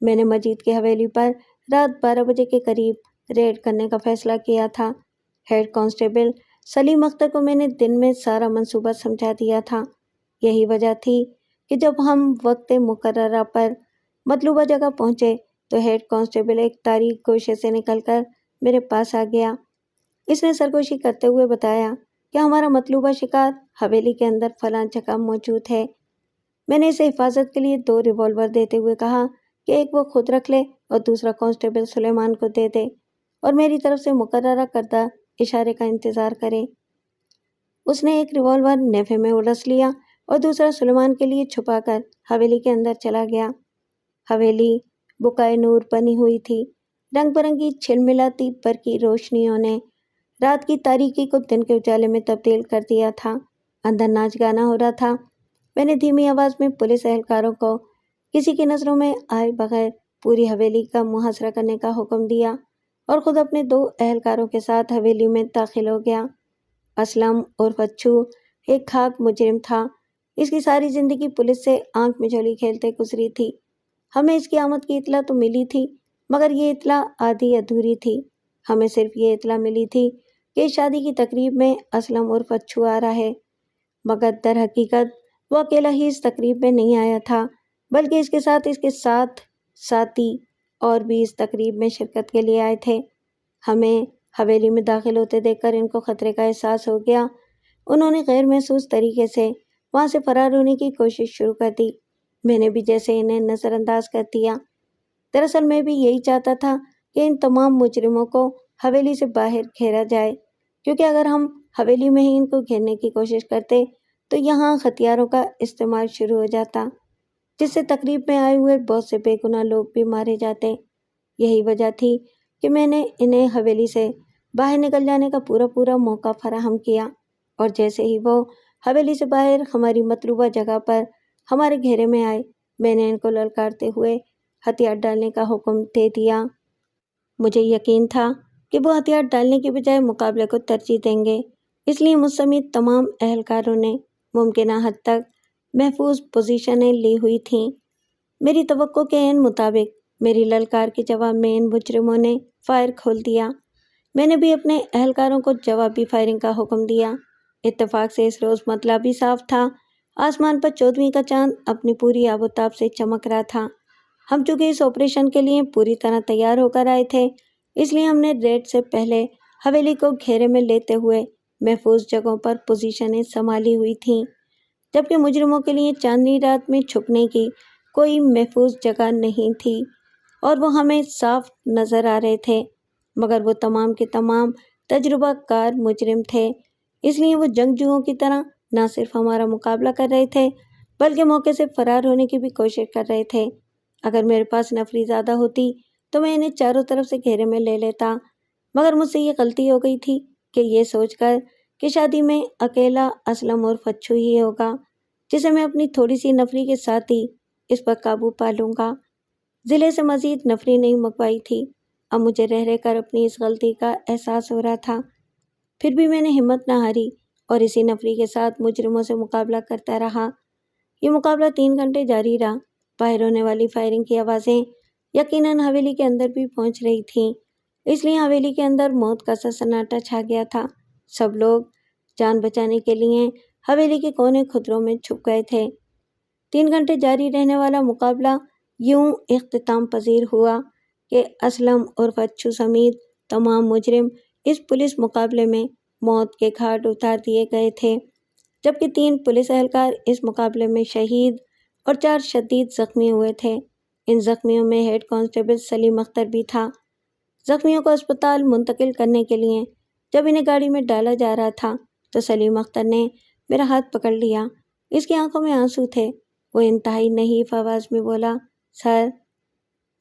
میں نے مجید کی حویلی پر رات 12 بجے کے قریب ریڈ کرنے کا فیصلہ کیا تھا۔ ہیڈ کانسٹیبل سلیم اختر کو میں نے دن میں سارا منصوبہ سمجھا دیا تھا۔ یہی وجہ تھی کہ جب ہم وقت مقررہ پر مطلوبہ جگہ پہنچے تو ہیڈ کانسٹیبل ایک تاریک گوشے سے نکل کر میرے پاس آ گیا۔ اس نے سرگوشی کرتے ہوئے بتایا کہ ہمارا مطلوبہ شکار حویلی کے اندر فلاں جگہ موجود ہے۔ میں نے اسے حفاظت کے لیے 2 ریوالور دیتے ہوئے کہا کہ ایک وہ خود رکھ لے اور دوسرا کانسٹیبل سلیمان کو دے دے اور میری طرف سے مقررہ کردہ اشارے کا انتظار کرے۔ اس نے ایک ریوالور نیفے میں الجھ لیا اور دوسرا سلیمان کے لیے چھپا کر حویلی کے اندر چلا گیا۔ حویلی بقائے نور بنی ہوئی تھی، رنگ برنگی چھلملاتی برقی روشنیوں نے رات کی تاریکی کو دن کے اجالے میں تبدیل کر دیا تھا۔ اندر ناچ گانا ہو رہا تھا۔ میں نے دھیمی آواز میں پولیس اہلکاروں کو کسی کی نظروں میں آئے بغیر پوری حویلی کا محاصرہ کرنے کا حکم دیا اور خود اپنے 2 اہلکاروں کے ساتھ حویلی میں داخل ہو گیا۔ اسلم عرف اچھو ایک خاک مجرم تھا، اس کی ساری زندگی پولیس سے آنکھ میں جھولی کھیلتے گزری تھی۔ ہمیں اس کی آمد کی اطلاع تو ملی تھی مگر یہ اطلاع آدھی ادھوری تھی۔ ہمیں صرف یہ اطلاع ملی تھی کہ شادی کی تقریب میں اسلم عرف اچھو آ رہا ہے، مگر در حقیقت وہ اکیلا ہی اس تقریب میں نہیں آیا تھا بلکہ اس کے ساتھ ساتھی اور بھی اس تقریب میں شرکت کے لیے آئے تھے۔ ہمیں حویلی میں داخل ہوتے دیکھ کر ان کو خطرے کا احساس ہو گیا۔ انہوں نے غیر محسوس طریقے سے وہاں سے فرار ہونے کی کوشش شروع کر دی۔ میں نے بھی جیسے انہیں نظر انداز کر دیا۔ دراصل میں بھی یہی چاہتا تھا کہ ان تمام مجرموں کو حویلی سے باہر گھیرا جائے، کیونکہ اگر ہم حویلی میں ہی ان کو گھیرنے کی کوشش کرتے تو یہاں ہتھیاروں کا استعمال شروع ہو جاتا، جس سے تقریب میں آئے ہوئے بہت سے بے گناہ لوگ بھی مارے جاتے۔ یہی وجہ تھی کہ میں نے انہیں حویلی سے باہر نکل جانے کا پورا موقع فراہم کیا، اور جیسے ہی وہ حویلی سے باہر ہماری مطلوبہ جگہ پر ہمارے گھیرے میں آئے، میں نے ان کو للکارتے ہوئے ہتھیار ڈالنے کا حکم دے دیا۔ مجھے یقین تھا کہ وہ ہتھیار ڈالنے کی بجائے مقابلے کو ترجیح دیں گے، اس لیے مجھ سمیت تمام اہلکاروں نے ممکنہ حد تک محفوظ پوزیشنیں لی ہوئی تھیں۔ میری توقع کے عین مطابق میری للکار کے جواب میں ان مجرموں نے فائر کھول دیا۔ میں نے بھی اپنے اہلکاروں کو جوابی فائرنگ کا حکم دیا۔ اتفاق سے اس روز مطلع بھی صاف تھا، آسمان پر 14ویں کا چاند اپنی پوری آب و تاب سے چمک رہا تھا۔ ہم چونکہ اس آپریشن کے لیے پوری طرح تیار ہو کر آئے تھے، اس لیے ہم نے ریڈ سے پہلے حویلی کو گھیرے میں لیتے ہوئے محفوظ جگہوں پر پوزیشنیں سنبھالی ہوئی تھیں، جبکہ مجرموں کے لیے چاندنی رات میں چھپنے کی کوئی محفوظ جگہ نہیں تھی، اور وہ ہمیں صاف نظر آ رہے تھے، مگر وہ تمام کے تمام تجربہ کار مجرم تھے، اس لیے وہ جنگجوؤں کی طرح نہ صرف ہمارا مقابلہ کر رہے تھے بلکہ موقع سے فرار ہونے کی بھی کوشش کر رہے تھے۔ اگر میرے پاس نفری زیادہ ہوتی تو میں انہیں چاروں طرف سے گھیرے میں لے لیتا، مگر مجھ سے یہ غلطی ہو گئی تھی کہ یہ سوچ کر کہ شادی میں اکیلا اسلم اور فچو ہی ہوگا جسے میں اپنی تھوڑی سی نفری کے ساتھ ہی اس پر قابو پا لوں گا، ضلع سے مزید نفری نہیں منگوائی تھی۔ اب مجھے رہ کر اپنی اس غلطی کا احساس ہو رہا تھا، پھر بھی میں نے ہمت نہ ہاری اور اسی نفری کے ساتھ مجرموں سے مقابلہ کرتا رہا۔ یہ مقابلہ 3 گھنٹے جاری رہا۔ باہر ہونے والی فائرنگ کی آوازیں یقیناً حویلی کے اندر بھی پہنچ رہی تھیں، اس لیے حویلی کے اندر موت کا سا سناٹا چھا گیا تھا۔ سب لوگ جان بچانے کے لیے حویلی کے کونے خطروں میں چھپ گئے تھے۔ 3 گھنٹے جاری رہنے والا مقابلہ یوں اختتام پذیر ہوا کہ اسلم اور فچو سمیت تمام مجرم اس پولیس مقابلے میں موت کے گھاٹ اتار دیے گئے تھے، جبکہ 3 پولیس اہلکار اس مقابلے میں شہید اور 4 شدید زخمی ہوئے تھے۔ ان زخمیوں میں ہیڈ کانسٹیبل سلیم اختر بھی تھا۔ زخمیوں کو اسپتال منتقل کرنے کے لیے جب انہیں گاڑی میں ڈالا جا رہا تھا تو سلیم اختر نے میرا ہاتھ پکڑ لیا۔ اس کی آنکھوں میں آنسو تھے۔ وہ انتہائی نحیف آواز میں بولا، سر،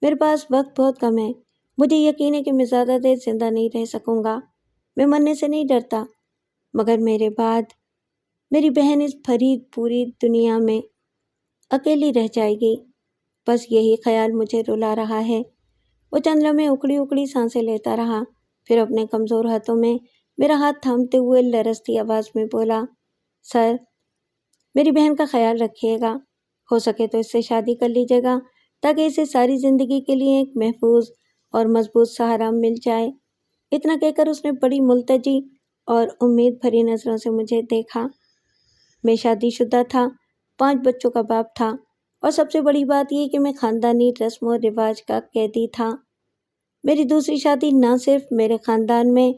میرے پاس وقت بہت کم ہے، مجھے یقین ہے کہ میں زیادہ دیر زندہ نہیں رہ سکوں گا، میں مرنے سے نہیں ڈرتا، مگر میرے بعد میری بہن اس بھری پوری دنیا میں اکیلی رہ جائے گی، بس یہی خیال مجھے رلا رہا ہے۔ وہ چند لمحے اکڑی اکڑی سانسیں لیتا رہا، پھر اپنے کمزور ہاتھوں میں میرا ہاتھ تھامتے ہوئے لرزتی آواز میں بولا، سر، میری بہن کا خیال رکھیے گا، ہو سکے تو اس سے شادی کر لیجیے گا تاکہ اسے ساری زندگی کے لیے ایک محفوظ اور مضبوط سہارا مل جائے۔ اتنا کہہ کر اس نے بڑی ملتجی اور امید بھری نظروں سے مجھے دیکھا۔ میں شادی شدہ تھا، 5 بچوں کا باپ تھا، اور سب سے بڑی بات یہ کہ میں خاندانی رسم و رواج کا قیدی تھا۔ میری دوسری شادی نہ صرف میرے خاندان میں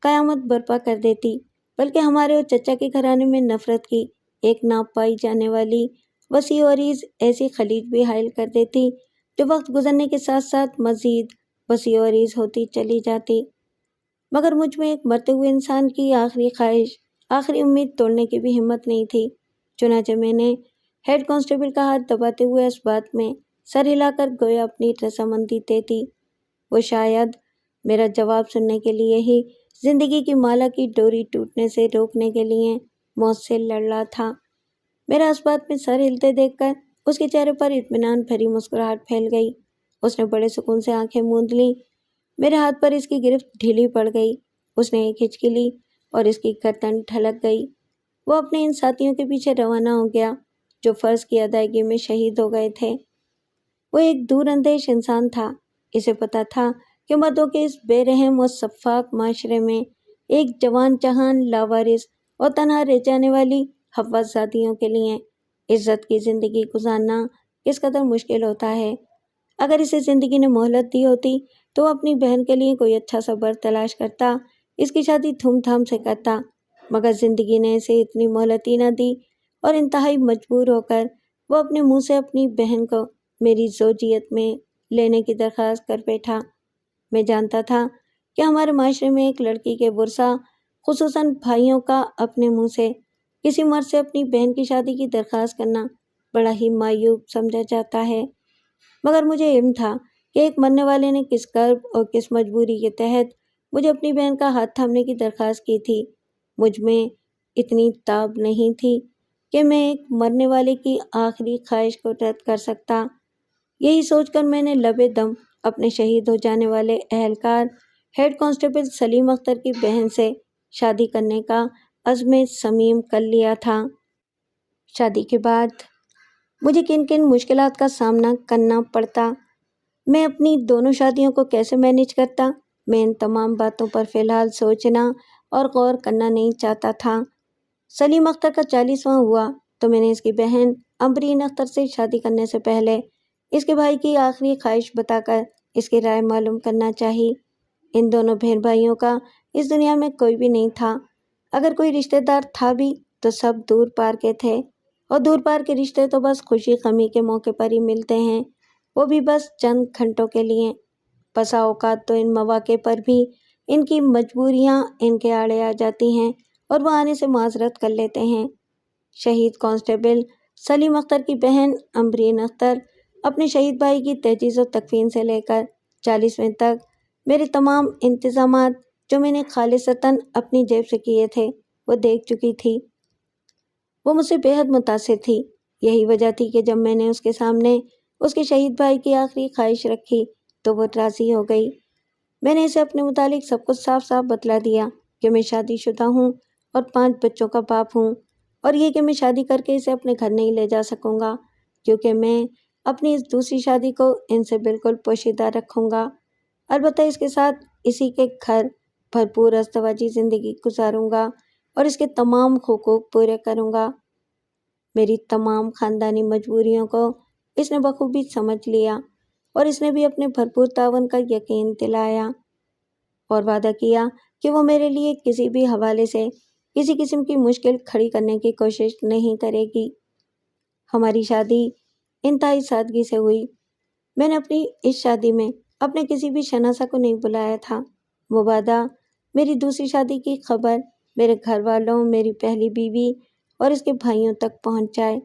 قیامت برپا کر دیتی بلکہ ہمارے اور چچا کے گھرانے میں نفرت کی ایک نہ پائی جانے والی وسیع و عریض ایسی خلیج بھی حائل کر دیتی جو وقت گزرنے کے ساتھ ساتھ مزید وسیع و عریض ہوتی چلی جاتی۔ مگر مجھ میں ایک مرتے ہوئے انسان کی آخری خواہش، آخری امید توڑنے کی بھی ہمت نہیں تھی، چنانچہ میں نے ہیڈ کانسٹیبل کا ہاتھ دباتے ہوئے اس بات میں سر ہلا کر گویا اپنی رضامندی دے دی۔ وہ شاید میرا جواب سننے کے لیے ہی زندگی کی مالا کی ڈوری ٹوٹنے سے روکنے کے لیے موت سے لڑ رہا تھا۔ میرا اس بات میں سر ہلتے دیکھ کر اس کے چہرے پر اطمینان بھری مسکراہٹ پھیل گئی۔ اس نے بڑے سکون سے آنکھیں موند لیں۔ میرے ہاتھ پر اس کی گرفت ڈھیلی پڑ گئی۔ اس نے ایک ہچکی لی اور اس کی گردن ڈھلک گئی۔ وہ اپنے ان ساتھیوں کے پیچھے روانہ ہو گیا جو فرض کی ادائیگی میں شہید ہو گئے تھے۔ وہ ایک دور اندیش انسان تھا۔ اسے پتا تھا کہ مردوں کے اس بے رحم و سفاک معاشرے میں ایک جوان جہان لاوارث اور تنہا رہ جانے والی حفاظ زادیوں کے لیے عزت کی زندگی گزارنا کس قدر مشکل ہوتا ہے۔ اگر اسے زندگی نے مہلت دی ہوتی تو وہ اپنی بہن کے لیے کوئی اچھا سا بر تلاش کرتا، اس کی شادی دھوم دھام سے کرتا، مگر زندگی نے اسے اتنی مہلت ہی نہ دی اور انتہائی مجبور ہو کر وہ اپنے منہ سے اپنی بہن کو میری زوجیت میں لینے کی درخواست کر بیٹھا۔ میں جانتا تھا کہ ہمارے معاشرے میں ایک لڑکی کے ورثاء، خصوصاً بھائیوں کا اپنے منہ سے کسی مرد سے اپنی بہن کی شادی کی درخواست کرنا بڑا ہی معیوب سمجھا جاتا ہے، مگر مجھے علم تھا کہ ایک مرنے والے نے کس کرب اور کس مجبوری کے تحت مجھے اپنی بہن کا ہاتھ تھامنے کی درخواست کی تھی۔ مجھ میں اتنی تاب نہیں تھی کہ میں ایک مرنے والے کی آخری خواہش کو رد کر سکتا۔ یہی سوچ کر میں نے لبے دم اپنے شہید ہو جانے والے اہلکار ہیڈ کانسٹیبل سلیم اختر کی بہن سے شادی کرنے کا عزم صمیم کر لیا تھا۔ شادی کے بعد مجھے کن کن مشکلات کا سامنا کرنا پڑتا، میں اپنی دونوں شادیوں کو کیسے مینیج کرتا، میں ان تمام باتوں پر فی الحال سوچنا اور غور کرنا نہیں چاہتا تھا۔ سلیم اختر کا 40واں ہوا تو میں نے اس کی بہن امبرین اختر سے شادی کرنے سے پہلے اس کے بھائی کی آخری خواہش بتا کر اس کی رائے معلوم کرنا چاہی۔ ان دونوں بہن بھائیوں کا اس دنیا میں کوئی بھی نہیں تھا۔ اگر کوئی رشتہ دار تھا بھی تو سب دور پار کے تھے، اور دور پار کے رشتے تو بس خوشی غمی کے موقع پر ہی ملتے ہیں، وہ بھی بس چند گھنٹوں کے لیے۔ بسا اوقات تو ان مواقع پر بھی ان کی مجبوریاں ان کے آڑے آ جاتی ہیں اور وہ آنے سے معذرت کر لیتے ہیں۔ شہید کانسٹیبل سلیم اختر کی بہن امبرین اختر اپنے شہید بھائی کی تجہیز و تکفین سے لے کر 40ویں تک میرے تمام انتظامات جو میں نے خالصتاً اپنی جیب سے کیے تھے وہ دیکھ چکی تھی۔ وہ مجھ سے بے حد متاثر تھی۔ یہی وجہ تھی کہ جب میں نے اس کے سامنے اس کے شہید بھائی کی آخری خواہش رکھی تو وہ راضی ہو گئی۔ میں نے اسے اپنے متعلق سب کچھ صاف صاف بتلا دیا کہ میں شادی شدہ ہوں اور 5 بچوں کا باپ ہوں، اور یہ کہ میں شادی کر کے اسے اپنے گھر نہیں لے جا سکوں گا کیونکہ میں اپنی اس دوسری شادی کو ان سے بالکل پوشیدہ رکھوں گا۔ البتہ اس کے ساتھ اسی کے گھر بھرپور ازدواجی زندگی گزاروں گا اور اس کے تمام حقوق پورے کروں گا۔ میری تمام خاندانی مجبوریوں کو اس نے بخوبی سمجھ لیا اور اس نے بھی اپنے بھرپور تعاون کا یقین دلایا اور وعدہ کیا کہ وہ میرے لیے کسی بھی حوالے سے کسی قسم کی مشکل کھڑی کرنے کی کوشش نہیں کرے گی۔ ہماری شادی انتہائی سادگی سے ہوئی۔ میں نے اپنی اس شادی میں اپنے کسی بھی شناسہ کو نہیں بلایا تھا۔ مبادا میری دوسری شادی کی خبر میرے گھر والوں، میری پہلی بیوی اور اس کے بھائیوں تک پہنچ جائے۔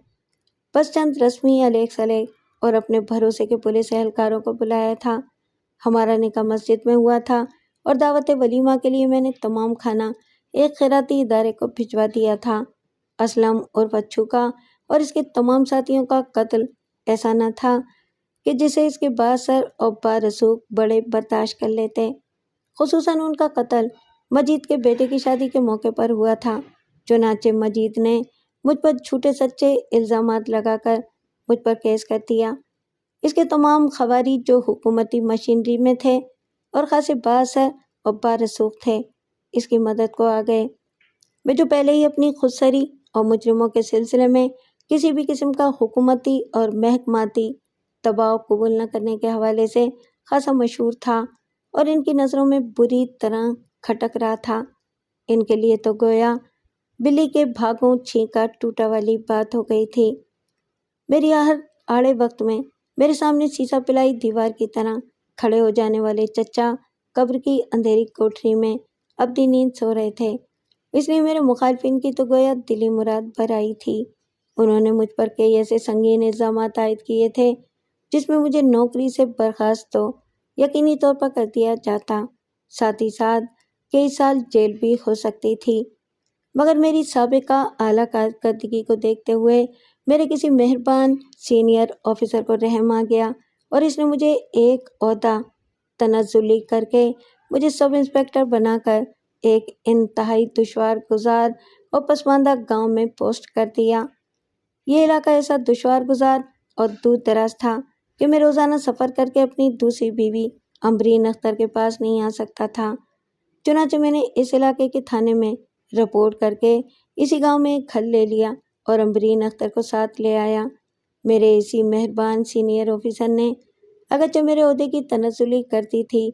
بس چند رسمی الیگ سلیگ اور اپنے بھروسے کے پولیس اہلکاروں کو بلایا تھا۔ ہمارا نکاح مسجد میں ہوا تھا اور دعوت ولیمہ کے لیے میں نے تمام کھانا ایک خیراتی ادارے کو بھجوا دیا تھا۔ اسلم اور بچو کا اور اس کے تمام ساتھیوں کا قتل ایسا نہ تھا کہ جسے اس کے بااثر اور بارسوخ بڑے برداشت کر لیتے۔ خصوصاً ان کا قتل مجید کے بیٹے کی شادی کے موقع پر ہوا تھا۔ چنانچہ مجید نے مجھ پر جھوٹے سچے الزامات لگا کر مجھ پر کیس کر دیا۔ اس کے تمام خوارج جو حکومتی مشینری میں تھے اور خاصے بااثر اور بارسوخ تھے اس کی مدد کو آ گئے۔ میں جو پہلے ہی اپنی خودسری اور مجرموں کے سلسلے میں کسی بھی قسم کا حکومتی اور محکماتی دباؤ قبول نہ کرنے کے حوالے سے خاصا مشہور تھا اور ان کی نظروں میں بری طرح کھٹک رہا تھا، ان کے لیے تو گویا بلی کے بھاگوں چھینکا ٹوٹا والی بات ہو گئی تھی۔ میری ہر آڑے وقت میں میرے سامنے سیسا پلائی دیوار کی طرح کھڑے ہو جانے والے چچا قبر کی اندھیری کوٹری میں ابدی نیند سو رہے تھے، اس لیے میرے مخالفین کی تو گویا دلی مراد بھر آئی تھی۔ انہوں نے مجھ پر کئی ایسے سنگین الزامات عائد کیے تھے جس میں مجھے نوکری سے برخاست تو یقینی طور پر کر دیا جاتا، ساتھ ہی ساتھ کئی سال جیل بھی ہو سکتی تھی، مگر میری سابقہ اعلیٰ کارکردگی کو دیکھتے ہوئے میرے کسی مہربان سینئر آفیسر کو رحم آ گیا اور اس نے مجھے ایک عہدہ تنزلی کر کے مجھے سب انسپکٹر بنا کر ایک انتہائی دشوار گزار اور پسماندہ گاؤں میں پوسٹ کر دیا۔ یہ علاقہ ایسا دشوار گزار اور دور دراز تھا کہ میں روزانہ سفر کر کے اپنی دوسری بیوی امبرین اختر کے پاس نہیں آ سکتا تھا۔ چنانچہ میں نے اس علاقے کے تھانے میں رپورٹ کر کے اسی گاؤں میں ایک گھر لے لیا اور امبرین اختر کو ساتھ لے آیا۔ میرے اسی مہربان سینئر آفیسر نے اگرچہ میرے عہدے کی تنزلی کر دی تھی،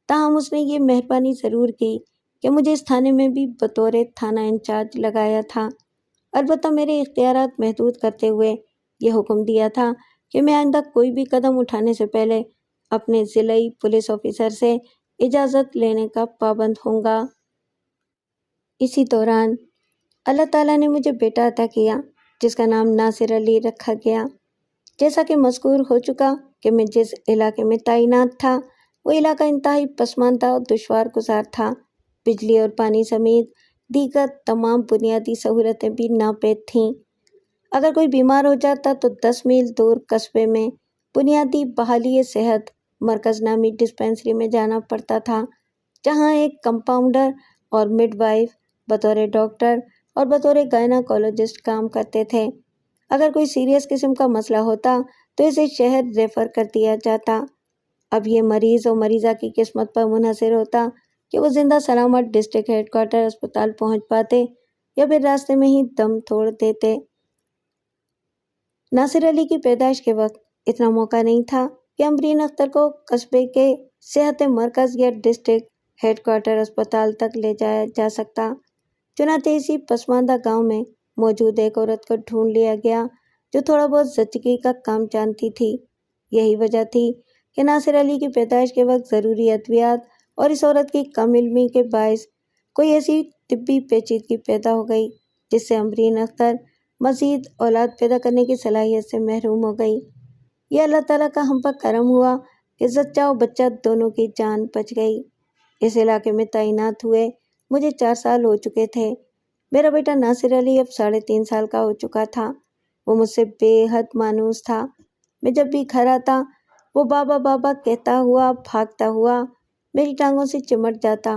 تاہم اس نے یہ مہربانی ضرور کی کہ مجھے اس تھانے میں بھی بطور تھانہ انچارج لگایا تھا، البتہ میرے اختیارات محدود کرتے ہوئے یہ حکم دیا تھا کہ میں آئندہ کوئی بھی قدم اٹھانے سے پہلے اپنے ضلعی پولیس آفیسر سے اجازت لینے کا پابند ہوں گا۔ اسی دوران اللہ تعالیٰ نے مجھے بیٹا عطا کیا جس کا نام ناصر علی رکھا گیا۔ جیسا کہ مذکور ہو چکا کہ میں جس علاقے میں تعینات تھا وہ علاقہ انتہائی پسماندہ اور دشوار گزار تھا۔ بجلی اور پانی سمیت دیگر تمام بنیادی سہولتیں بھی ناپید تھیں۔ اگر کوئی بیمار ہو جاتا تو 10 میل دور قصبے میں بنیادی بحالی صحت مرکز نامی ڈسپنسری میں جانا پڑتا تھا، جہاں ایک کمپاؤنڈر اور مڈ وائف بطور ڈاکٹر اور بطور گائناکولوجسٹ کام کرتے تھے۔ اگر کوئی سیریس قسم کا مسئلہ ہوتا تو اسے شہر ریفر کر دیا جاتا۔ اب یہ مریض اور مریضہ کی قسمت پر منحصر ہوتا کہ وہ زندہ سلامت ڈسٹرکٹ ہیڈ کوارٹر اسپتال پہنچ پاتے یا پھر راستے میں ہی دم توڑ دیتے۔ ناصر علی کی پیدائش کے وقت اتنا موقع نہیں تھا کہ امبرین اختر کو قصبے کے صحت مرکز یا ڈسٹرکٹ ہیڈ کوارٹر اسپتال تک لے جایا جا سکتا۔ چنانچہ اسی پسماندہ گاؤں میں موجود ایک عورت کو ڈھونڈ لیا گیا جو تھوڑا بہت زچگی کا کام جانتی تھی۔ یہی وجہ تھی کہ ناصر علی کی پیدائش کے وقت ضروری ادویات اور اس عورت کی کم علمی کے باعث کوئی ایسی طبی پیچیدگی پیدا ہو گئی جس سے امبرین اختر مزید اولاد پیدا کرنے کی صلاحیت سے محروم ہو گئی۔ یہ اللہ تعالیٰ کا ہم پر کرم ہوا کہ زچہ اور بچہ دونوں کی جان بچ گئی۔ اس علاقے میں تعینات ہوئے مجھے 4 سال ہو چکے تھے۔ میرا بیٹا ناصر علی اب 3.5 سال کا ہو چکا تھا۔ وہ مجھ سے بے حد مانوس تھا۔ میں جب بھی گھر آتا وہ بابا بابا کہتا ہوا بھاگتا ہوا میری ٹانگوں سے چمٹ جاتا،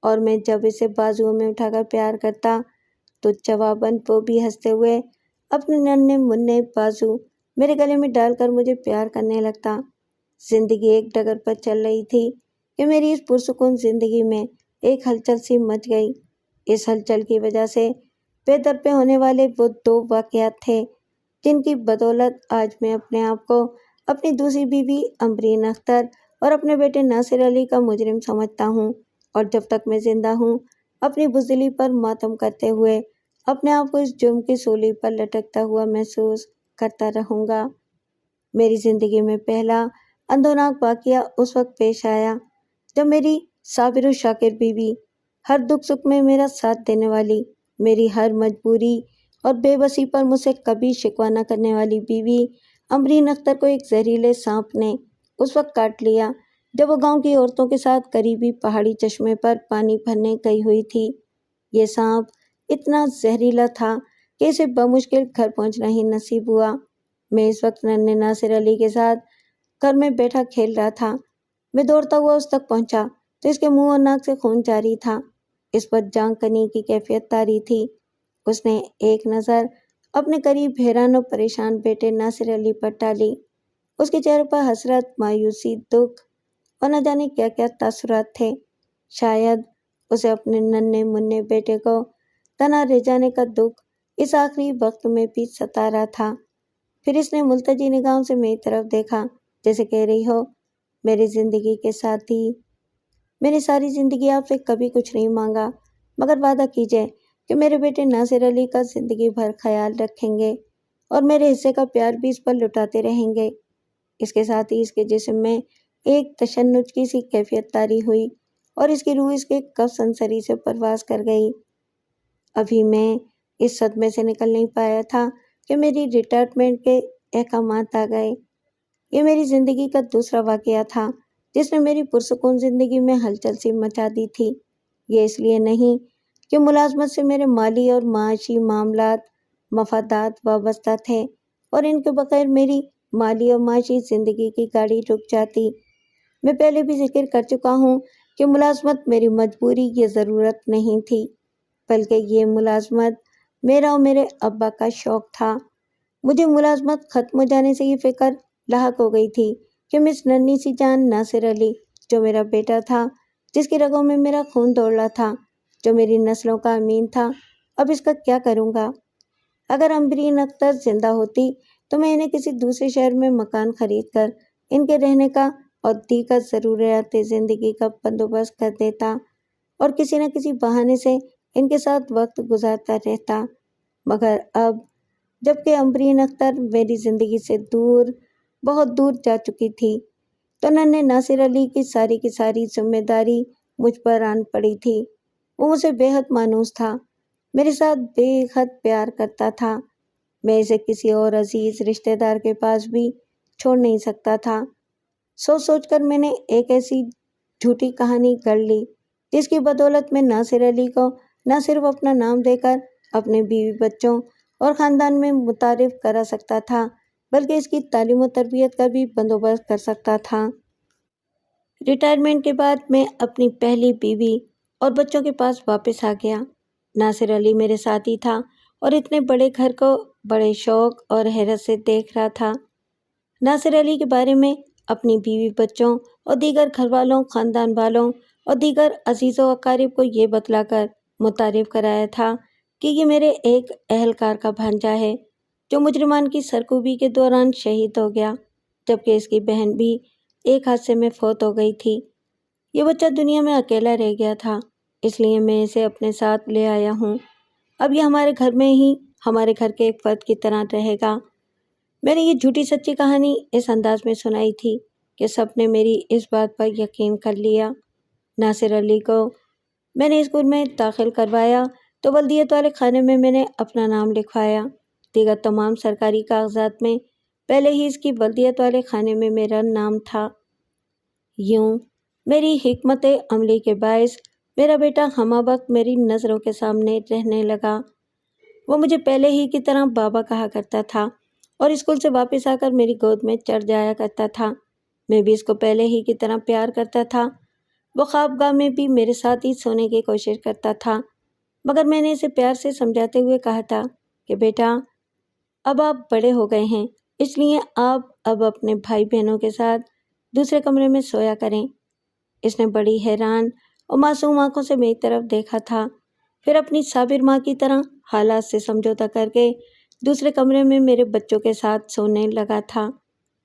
اور میں جب اسے بازوؤں میں اٹھا کر پیار کرتا تو جواباً وہ بھی ہنستے ہوئے اپنے ننھے منھے بازو میرے گلے میں ڈال کر مجھے پیار کرنے لگتا۔ زندگی ایک ڈگر پر چل رہی تھی کہ میری اس پرسکون زندگی میں ایک ہلچل سی مچ گئی۔ اس ہلچل کی وجہ سے بے در پہ ہونے والے وہ 2 واقعات تھے جن کی بدولت آج میں اپنے آپ کو اپنی دوسری بیوی امبرین اختر اور اپنے بیٹے ناصر علی کا مجرم سمجھتا ہوں، اور جب تک میں زندہ ہوں اپنی بزدلی پر ماتم کرتے ہوئے اپنے آپ کو اس جرم کی سولی پر لٹکتا ہوا محسوس کرتا رہوں گا۔ میری زندگی میں پہلا اندھوناک واقعہ اس وقت پیش آیا جب میری صابر و شاکر بیوی، ہر دکھ سکھ میں میرا ساتھ دینے والی، میری ہر مجبوری اور بے بسی پر مجھ سے کبھی شکوہ نہ کرنے والی بیوی امبرین اختر کو ایک زہریلے سانپ نے اس وقت کاٹ لیا جب وہ گاؤں کی عورتوں کے ساتھ قریبی پہاڑی چشمے پر پانی بھرنے گئی ہوئی تھی۔ یہ سانپ اتنا زہریلا تھا کہ اسے بمشکل گھر پہنچنا ہی نصیب ہوا۔ میں اس وقت ننھے ناصر علی کے ساتھ گھر میں بیٹھا کھیل رہا تھا۔ میں دوڑتا ہوا اس تک پہنچا تو اس کے منہ اور ناک سے خون جاری تھا۔ اس پر جان کنی کی کیفیت طاری تھی۔ اس نے ایک نظر اپنے قریب حیران و پریشان بیٹے ناصر علی پر ڈالی۔ اس کے چہرے پر حسرت، مایوسی، دکھ اور نہ جانے کیا کیا تاثرات تھے۔ شاید اسے اپنے ننھے منھے بیٹے کو تنہا رہ جانے کا دکھ اس آخری وقت میں بھی ستا رہا تھا۔ پھر اس نے ملتجی نگاہوں سے میری طرف دیکھا جیسے کہہ رہی ہو، میری زندگی کے ساتھی، میں نے ساری زندگی آپ سے کبھی کچھ نہیں مانگا، مگر وعدہ کیجئے کہ میرے بیٹے ناصر علی کا زندگی بھر خیال رکھیں گے اور میرے حصے کا پیار بھی اس پر لٹاتے رہیں گے۔ اس کے ساتھ ہی اس کے جسم میں ایک تشنج کی سی کیفیت طاری ہوئی اور اس کی روح اس کے کف سنسری سے پرواز کر گئی۔ ابھی میں اس صدمے سے نکل نہیں پایا تھا کہ میری ریٹائرمنٹ کے احکامات آ گئے۔ یہ میری زندگی کا دوسرا واقعہ تھا جس نے میری پرسکون زندگی میں ہلچل سی مچا دی تھی۔ یہ اس لیے نہیں کہ ملازمت سے میرے مالی اور معاشی معاملات مفادات وابستہ تھے اور ان کے بغیر میری مالی اور معاشی زندگی کی گاڑی رک جاتی۔ میں پہلے بھی ذکر کر چکا ہوں کہ ملازمت میری مجبوری یا ضرورت نہیں تھی، بلکہ یہ ملازمت میرا اور میرے ابا کا شوق تھا۔ مجھے ملازمت ختم ہو جانے سے یہ فکر لاحق ہو گئی تھی کہ میں اس ننھی سی جان ناصر علی، جو میرا بیٹا تھا، جس کی رگوں میں میرا خون دوڑ رہا تھا، جو میری نسلوں کا امین تھا، اب اس کا کیا کروں گا؟ اگر امبرین اختر زندہ ہوتی تو میں انہیں کسی دوسرے شہر میں مکان خرید کر ان کے رہنے کا اور دیگر ضروریات زندگی کا بندوبست کر دیتا اور کسی نہ کسی بہانے سے ان کے ساتھ وقت گزارتا رہتا۔ مگر اب جب کہ امبرین اختر میری زندگی سے دور، بہت دور جا چکی تھی، تو ننھے ناصر علی کی ساری ذمہ داری مجھ پر آن پڑی تھی۔ وہ مجھ سے بے حد مانوس تھا، میرے ساتھ بے حد پیار کرتا تھا۔ میں اسے کسی اور عزیز رشتہ دار کے پاس بھی چھوڑ نہیں سکتا تھا۔ سوچ سوچ کر میں نے ایک ایسی جھوٹی کہانی گڑھ لی جس کی بدولت میں ناصر علی کو نہ صرف اپنا نام دے کر اپنے بیوی بچوں اور خاندان میں متعارف کرا سکتا تھا بلکہ اس کی تعلیم و تربیت کا بھی بندوبست کر سکتا تھا۔ ریٹائرمنٹ کے بعد میں اپنی پہلی بیوی اور بچوں کے پاس واپس آ گیا۔ ناصر علی میرے ساتھ ہی تھا اور اتنے بڑے گھر کو بڑے شوق اور حیرت سے دیکھ رہا تھا۔ ناصر علی کے بارے میں اپنی بیوی بچوں اور دیگر گھر والوں، خاندان والوں اور دیگر عزیز و اقارب کو یہ بتلا کر متعارف کرایا تھا کہ یہ میرے ایک اہلکار کا بھانجا ہے جو مجرمان کی سرکوبی کے دوران شہید ہو گیا، جبکہ اس کی بہن بھی ایک حادثے میں فوت ہو گئی تھی۔ یہ بچہ دنیا میں اکیلا رہ گیا تھا، اس لیے میں اسے اپنے ساتھ لے آیا ہوں۔ اب یہ ہمارے گھر میں ہی ہمارے گھر کے ایک فرد کی طرح رہے گا۔ میں نے یہ جھوٹی سچی کہانی اس انداز میں سنائی تھی کہ سب نے میری اس بات پر یقین کر لیا۔ ناصر علی کو میں نے اسکول میں داخل کروایا تو ولدیت والے خانے میں نے اپنا نام لکھوایا۔ دیگر تمام سرکاری کاغذات میں پہلے ہی اس کی ولدیت والے خانے میں میرا نام تھا۔ یوں میری حکمت عملی کے باعث میرا بیٹا ہمہ وقت میری نظروں کے سامنے رہنے لگا۔ وہ مجھے پہلے ہی کی طرح بابا کہا کرتا تھا اور اسکول سے واپس آ کر میری گود میں چڑھ جایا کرتا تھا۔ میں بھی اس کو پہلے ہی کی طرح پیار کرتا تھا۔ وہ خوابگاہ میں بھی میرے ساتھ ہی سونے کی کوشش کرتا تھا، مگر میں نے اسے پیار سے سمجھاتے ہوئے کہا تھا کہ بیٹا اب آپ بڑے ہو گئے ہیں، اس لیے آپ اب اپنے بھائی بہنوں کے ساتھ دوسرے کمرے میں سویا کریں۔ اس نے بڑی حیران اور معصوم آنکھوں سے میری طرف دیکھا تھا، پھر اپنی صابر ماں کی طرح حالات سے سمجھوتا کر کے دوسرے کمرے میں میرے بچوں کے ساتھ سونے لگا تھا۔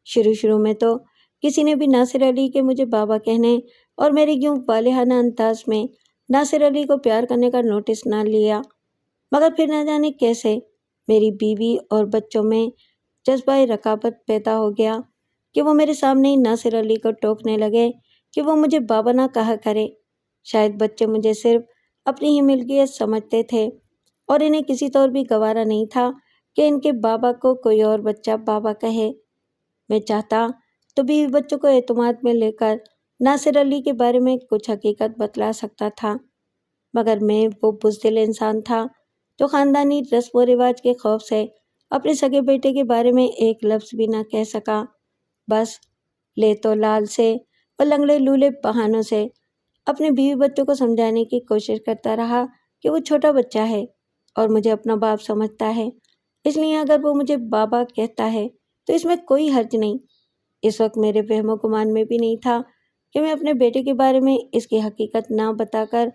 شروع میں تو کسی نے بھی ناصر علی کے مجھے بابا کہنے اور میرے یوں والہانہ انداز میں ناصر علی کو پیار کرنے کا نوٹس نہ لیا، مگر پھر نہ جانے کیسے میری بیوی اور بچوں میں جذبہ رقابت پیدا ہو گیا کہ وہ میرے سامنے ہی ناصر علی کو ٹوکنے لگے کہ وہ مجھے بابا نہ کہا کرے۔ شاید بچے مجھے صرف اپنی ہی ملکیت سمجھتے تھے اور انہیں کسی طور بھی گوارا نہیں تھا کہ ان کے بابا کو کوئی اور بچہ بابا کہے۔ میں چاہتا تو بیوی بچوں کو اعتماد میں لے کر ناصر علی کے بارے میں کچھ حقیقت بتلا سکتا تھا، مگر میں وہ بزدل انسان تھا جو خاندانی رسم و رواج کے خوف سے اپنے سگے بیٹے کے بارے میں ایک لفظ بھی نہ کہہ سکا۔ بس لے تو لال سے اور لنگڑے لولے بہانوں سے اپنے بیوی بچوں کو سمجھانے کی کوشش کرتا رہا کہ وہ چھوٹا بچہ ہے اور مجھے اپنا باپ سمجھتا ہے، اس لیے اگر وہ مجھے بابا کہتا ہے تو اس میں کوئی حرج نہیں۔ اس وقت میرے وہم و گمان میں بھی نہیں تھا کہ میں اپنے بیٹے کے بارے میں اس کی حقیقت نہ بتا کر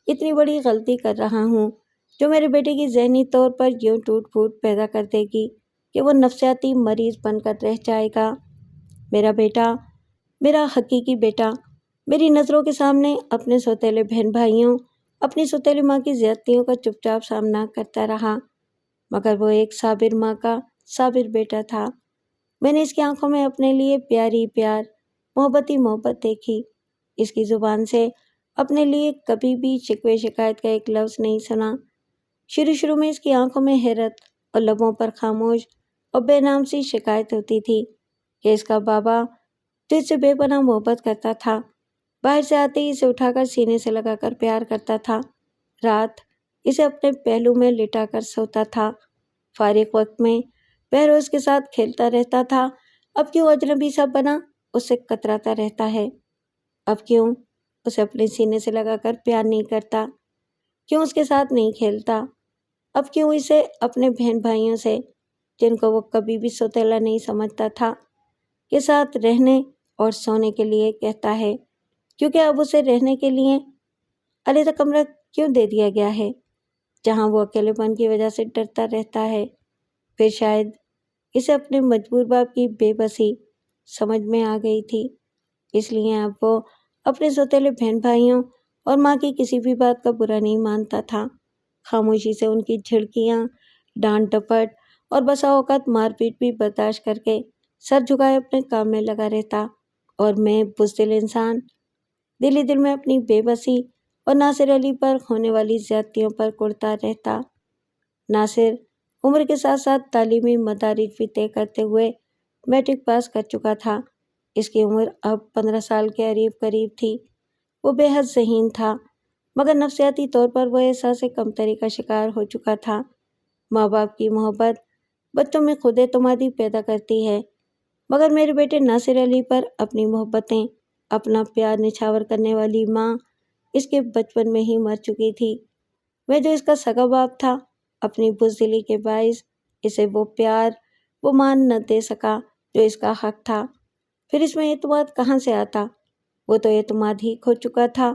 اتنی بڑی غلطی کر رہا ہوں جو میرے بیٹے کی ذہنی طور پر یوں ٹوٹ پھوٹ پیدا کر دے گی کہ وہ نفسیاتی مریض بن کر رہ جائے گا۔ میرا بیٹا، میرا حقیقی بیٹا، میری نظروں کے سامنے اپنے سوتیلے بہن بھائیوں، اپنی سوتیلی ماں کی زیادتیوں کا چپ چاپ سامنا کرتا رہا، مگر وہ ایک صابر ماں کا صابر بیٹا تھا۔ میں نے اس کی آنکھوں میں اپنے لیے پیاری پیار، محبت ہی محبت دیکھی۔ اس کی زبان سے اپنے لیے کبھی بھی شکوے شکایت کا ایک لفظ نہیں سنا۔ شروع میں اس کی آنکھوں میں حیرت اور لبوں پر خاموش اور بے نام سی شکایت ہوتی تھی کہ اس کا بابا تو اس سے بے پناہ محبت کرتا تھا، باہر سے آتے ہی اسے اٹھا کر سینے سے لگا کر پیار کرتا تھا، رات اسے اپنے پہلو میں لٹا کر سوتا تھا، فارغ وقت میں بہروز کے ساتھ کھیلتا رہتا تھا۔ اب کیوں اجنبی سا بنا اس سے کتراتا رہتا ہے؟ اب کیوں اسے اپنے سینے سے لگا کر پیار نہیں کرتا؟ کیوں اس کے ساتھ نہیں کھیلتا؟ اب کیوں اسے اپنے بہن بھائیوں سے، جن کو وہ کبھی بھی سوتیلا نہیں سمجھتا تھا، کے ساتھ رہنے اور سونے کے لیے کہتا ہے؟ کیونکہ اب اسے رہنے کے لیے علیحدہ کمرہ کیوں دے دیا گیا ہے جہاں وہ اکیلے پن کی وجہ سے ڈرتا رہتا ہے؟ پھر شاید اسے اپنے مجبور باپ کی بے بسی سمجھ میں آ گئی تھی، اس لیے اب وہ اپنے سوتیلے بہن بھائیوں اور ماں کی کسی بھی بات کا برا نہیں مانتا تھا، خاموشی سے ان کی جھڑکیاں، ڈانٹ ڈپٹ اور بسا اوقات مار پیٹ بھی برداشت کر کے سر جھکائے اپنے کام میں لگا رہتا، اور میں بزدل انسان دل ہی دل میں اپنی بے بسی اور ناصر علی پر ہونے والی زیادتیوں پر کڑتا رہتا۔ ناصر عمر کے ساتھ ساتھ تعلیمی مدارج بھی طے کرتے ہوئے میٹرک پاس کر چکا تھا۔ اس کی عمر اب 15 سال کے قریب تھی۔ وہ بے حد ذہین تھا، مگر نفسیاتی طور پر وہ احساس کمتری کا شکار ہو چکا تھا۔ ماں باپ کی محبت بچوں میں خود اعتمادی پیدا کرتی ہے، مگر میرے بیٹے ناصر علی پر اپنی محبتیں، اپنا پیار نچھاور کرنے والی ماں اس کے بچپن میں ہی مر چکی تھی۔ میں جو اس کا سگا باپ تھا، اپنی بزدلی کے باعث اسے وہ پیار، وہ مان نہ دے سکا جو اس کا حق تھا۔ پھر اس میں اعتماد کہاں سے آتا؟ وہ تو اعتماد ہی کھو چکا تھا۔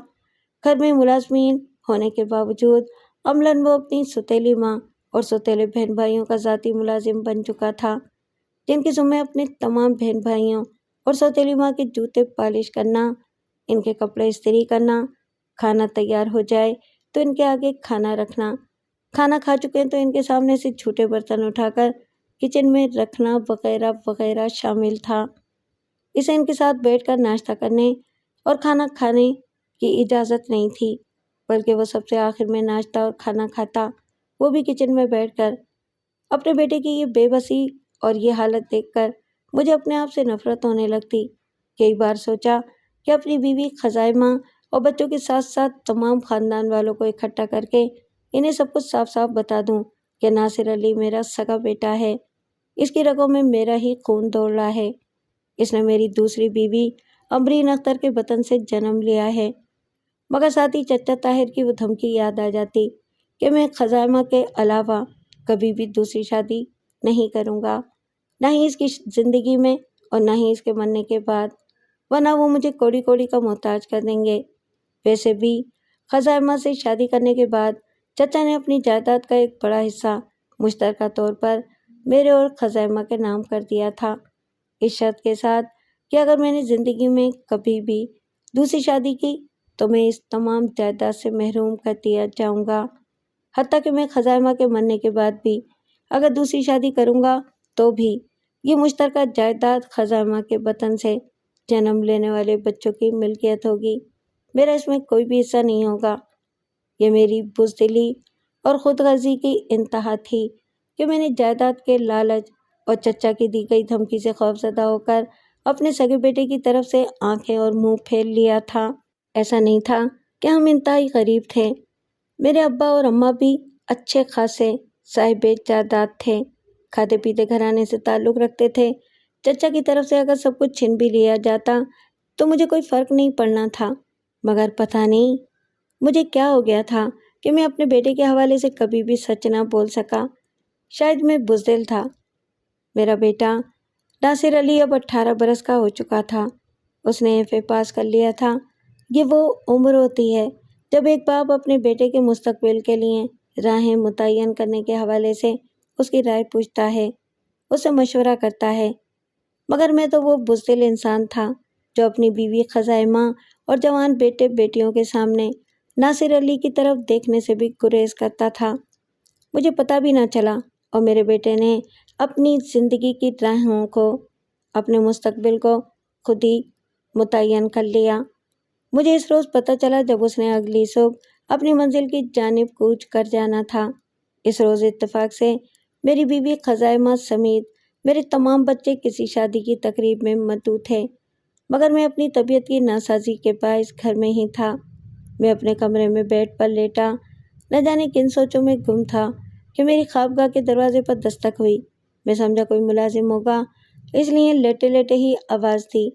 گھر میں ملازمین ہونے کے باوجود عملاً وہ اپنی سوتیلی ماں اور سوتیلے بہن بھائیوں کا ذاتی ملازم بن چکا تھا، جن کے ذمہ اپنے تمام بہن بھائیوں اور سوتیلی ماں کے جوتے پالش کرنا، ان کے کپڑے استری کرنا، کھانا تیار ہو جائے تو ان کے آگے کھانا رکھنا، کھانا کھا چکے تو ان کے سامنے سے جھوٹے برتن اٹھا کر کچن میں رکھنا وغیرہ وغیرہ شامل تھا۔ اسے ان کے ساتھ بیٹھ کر ناشتہ کرنے اور کھانا کھانے کی اجازت نہیں تھی، بلکہ وہ سب سے آخر میں ناشتہ اور کھانا کھاتا، وہ بھی کچن میں بیٹھ کر۔ اپنے بیٹے کی یہ بے بسی اور یہ حالت دیکھ کر مجھے اپنے آپ سے نفرت ہونے لگتی۔ کئی بار سوچا کہ اپنی بیوی خزائمہ اور بچوں کے ساتھ ساتھ تمام خاندان والوں کو اکٹھا کر کے انہیں سب کچھ صاف صاف بتا دوں کہ ناصر علی میرا سگا بیٹا ہے، اس کی رگوں میں میرا ہی خون دوڑ رہا ہے، اس نے میری دوسری بیوی امبرین اختر کے بطن سے جنم لیا ہے۔ مگر ساتھ ہی چچا طاہر کی وہ دھمکی یاد آ جاتی کہ میں خزائمہ کے علاوہ کبھی بھی دوسری شادی نہیں کروں گا، نہ ہی اس کی زندگی میں اور نہ ہی اس کے مرنے کے بعد، ورنہ وہ مجھے کوڑی کوڑی کا محتاج کر دیں گے۔ ویسے بھی خزائمہ سے شادی کرنے کے بعد چچا نے اپنی جائیداد کا ایک بڑا حصہ مشترکہ طور پر میرے اور خزائمہ کے نام کر دیا تھا، اس شرط کے ساتھ کہ اگر میں نے زندگی میں کبھی بھی دوسری شادی کی تو میں اس تمام جائیداد سے محروم کر دیا جاؤں گا۔ حتیٰ کہ میں خزائمہ کے مرنے کے بعد بھی اگر دوسری شادی کروں گا تو بھی یہ مشترکہ جائیداد خزائمہ کے بطن سے جنم لینے والے بچوں کی ملکیت ہوگی، میرا اس میں کوئی بھی حصہ نہیں ہوگا۔ یہ میری بزدلی اور خود غرضی کی انتہا تھی کہ میں نے جائیداد کے لالچ اور چچا کی دی گئی دھمکی سے خوفزدہ ہو کر اپنے سگے بیٹے کی طرف سے آنکھیں اور منہ پھیر لیا تھا۔ ایسا نہیں تھا کہ ہم انتہائی غریب تھے، میرے ابا اور اماں بھی اچھے خاصے صاحب جائیداد تھے، کھاتے پیتے گھرانے سے تعلق رکھتے تھے۔ چچا کی طرف سے اگر سب کچھ چھن بھی لیا جاتا تو مجھے کوئی فرق نہیں پڑنا تھا، مگر پتہ نہیں مجھے کیا ہو گیا تھا کہ میں اپنے بیٹے کے حوالے سے کبھی بھی سچ نہ بول سکا۔ شاید میں بزدل تھا۔ میرا بیٹا ناصر علی اب 18 برس کا ہو چکا تھا، اس نے FA پاس کر لیا تھا۔ یہ وہ عمر ہوتی ہے جب ایک باپ اپنے بیٹے کے مستقبل کے لیے راہیں متعین کرنے کے حوالے سے اس کی رائے پوچھتا ہے، اس سے مشورہ کرتا ہے۔ مگر میں تو وہ بزدل انسان تھا جو اپنی بیوی خزائمہ اور جوان بیٹے بیٹیوں کے سامنے ناصر علی کی طرف دیکھنے سے بھی گریز کرتا تھا۔ مجھے پتہ بھی نہ چلا اور میرے بیٹے نے اپنی زندگی کی راہوں کو، اپنے مستقبل کو خود ہی متعین کر لیا۔ مجھے اس روز پتہ چلا جب اس نے اگلی صبح اپنی منزل کی جانب کوچ کر جانا تھا۔ اس روز اتفاق سے میری بیوی خزائمہ سمیت میرے تمام بچے کسی شادی کی تقریب میں مدعو تھے، مگر میں اپنی طبیعت کی ناسازی کے باعث گھر میں ہی تھا۔ میں اپنے کمرے میں بیڈ پر لیٹا نہ جانے کن سوچوں میں گم تھا کہ میری خوابگاہ کے دروازے پر دستک ہوئی۔ میں سمجھا کوئی ملازم ہوگا، اس لیے لیٹے لیٹے ہی آواز دی،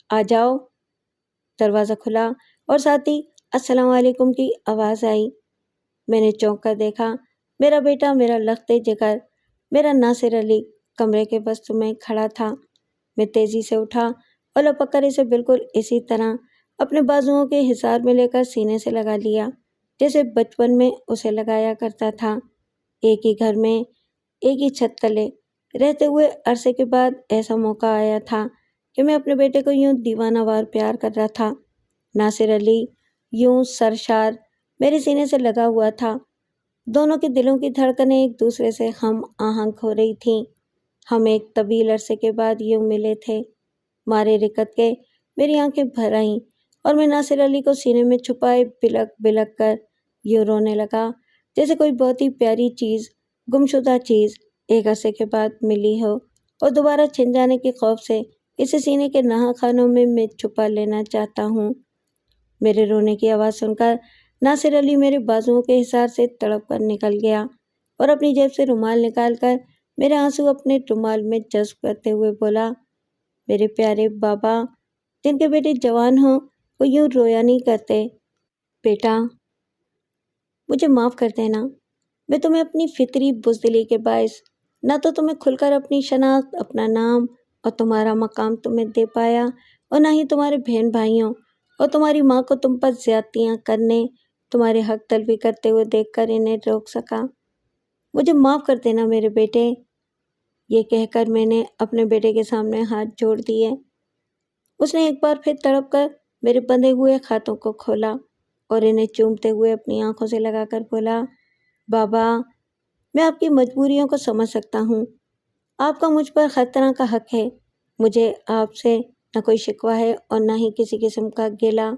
آ جاؤ۔ دروازہ کھلا اور ساتھ ہی السلام علیکم کی آواز آئی۔ میں نے چونک کر دیکھا، میرا بیٹا، میرا لخت جگر، میرا ناصر علی کمرے کے وسط میں کھڑا تھا۔ میں تیزی سے اٹھا اور لپک کر اسے بالکل اسی طرح اپنے بازوؤں کے حصار میں لے کر سینے سے لگا لیا جیسے بچپن میں اسے لگایا کرتا تھا۔ ایک ہی گھر میں، ایک ہی چھت تلے رہتے ہوئے عرصے کے بعد ایسا موقع آیا تھا کہ میں اپنے بیٹے کو یوں دیوانہ وار پیار کر رہا تھا۔ ناصر علی یوں سرشار میرے سینے سے لگا ہوا تھا، دونوں کے دلوں کی دھڑکنیں ایک دوسرے سے ہم آہنگ ہو رہی تھیں۔ ہم ایک طویل عرصے کے بعد یوں ملے تھے۔ مارے رکت کے میری آنکھیں بھر آئیں اور میں ناصر علی کو سینے میں چھپائے بلک بلک کر یوں رونے لگا جیسے کوئی بہت ہی پیاری چیز، گمشدہ چیز ایک عرصے کے بعد ملی ہو اور دوبارہ چھن جانے کے خوف سے اسے سینے کے نہا خانوں میں چھپا لینا چاہتا ہوں۔ میرے رونے کی آواز سن کر ناصر علی میرے بازوؤں کے حصار سے تڑپ کر نکل گیا اور اپنی جیب سے رومال نکال کر میرے آنسو اپنے رومال میں جذب کرتے ہوئے بولا، میرے پیارے بابا، جن کے بیٹے جوان ہوں وہ یوں رویا نہیں کرتے۔ بیٹا، مجھے معاف کر دینا، میں تمہیں اپنی فطری بزدلی کے باعث نہ تو تمہیں کھل کر اپنی شناخت، اپنا نام اور تمہارا مقام تمہیں دے پایا، اور نہ ہی تمہارے بہن بھائیوں اور تمہاری ماں کو تم پر زیادتیاں کرنے، تمہارے حق طلبی کرتے ہوئے دیکھ کر انہیں روک سکا۔ مجھے معاف کر دینا میرے بیٹے۔ یہ کہہ کر میں نے اپنے بیٹے کے سامنے ہاتھ جوڑ دیے۔ اس نے ایک بار پھر تڑپ کر میرے بندھے ہوئے ہاتھوں کو کھولا اور انہیں چومتے ہوئے اپنی آنکھوں سے لگا کر بولا، بابا، میں آپ کی مجبوریوں کو سمجھ سکتا ہوں۔ آپ کا مجھ پر ہر طرح کا حق ہے۔ مجھے آپ سے نہ کوئی شکوہ ہے اور نہ ہی کسی قسم کا گیلا۔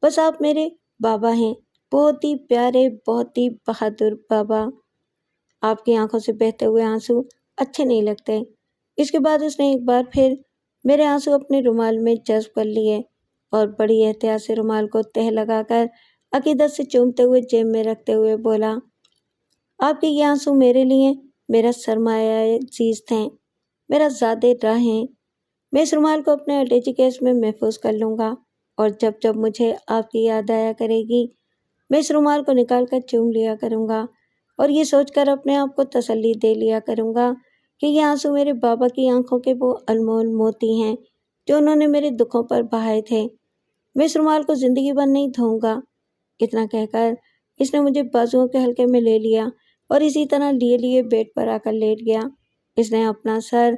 بس آپ میرے بابا ہیں، بہت ہی پیارے، بہت ہی بہادر بابا۔ آپ کی آنکھوں سے بہتے ہوئے آنسو اچھے نہیں لگتے۔ اس کے بعد اس نے ایک بار پھر میرے آنسو اپنے رومال میں جذب کر لیے اور بڑی احتیاط سے رومال کو تہہ لگا کر عقیدت سے چومتے ہوئے جیب میں رکھتے ہوئے بولا، آپ کے یہ آنسو میرے لیے میرا سرمایہ عزیز تھے، میرا زاد راہ ہیں۔ میں اس رومال کو اپنے اٹیچی کیس میں محفوظ کر لوں گا، اور جب جب مجھے آپ کی یاد آیا کرے گی میں اس رومال کو نکال کر چوم لیا کروں گا اور یہ سوچ کر اپنے آپ کو تسلی دے لیا کروں گا کہ یہ آنسو میرے بابا کی آنکھوں کے وہ انمول موتی ہیں جو انہوں نے میرے دکھوں پر بہائے تھے۔ میں اس رومال کو زندگی بھر نہیں دھوؤں گا۔ اتنا کہہ کر اس نے مجھے بازوؤں کے حلقے میں لے لیا اور اسی طرح لیے بیڈ پر آ کر لیٹ گیا۔ اس نے اپنا سر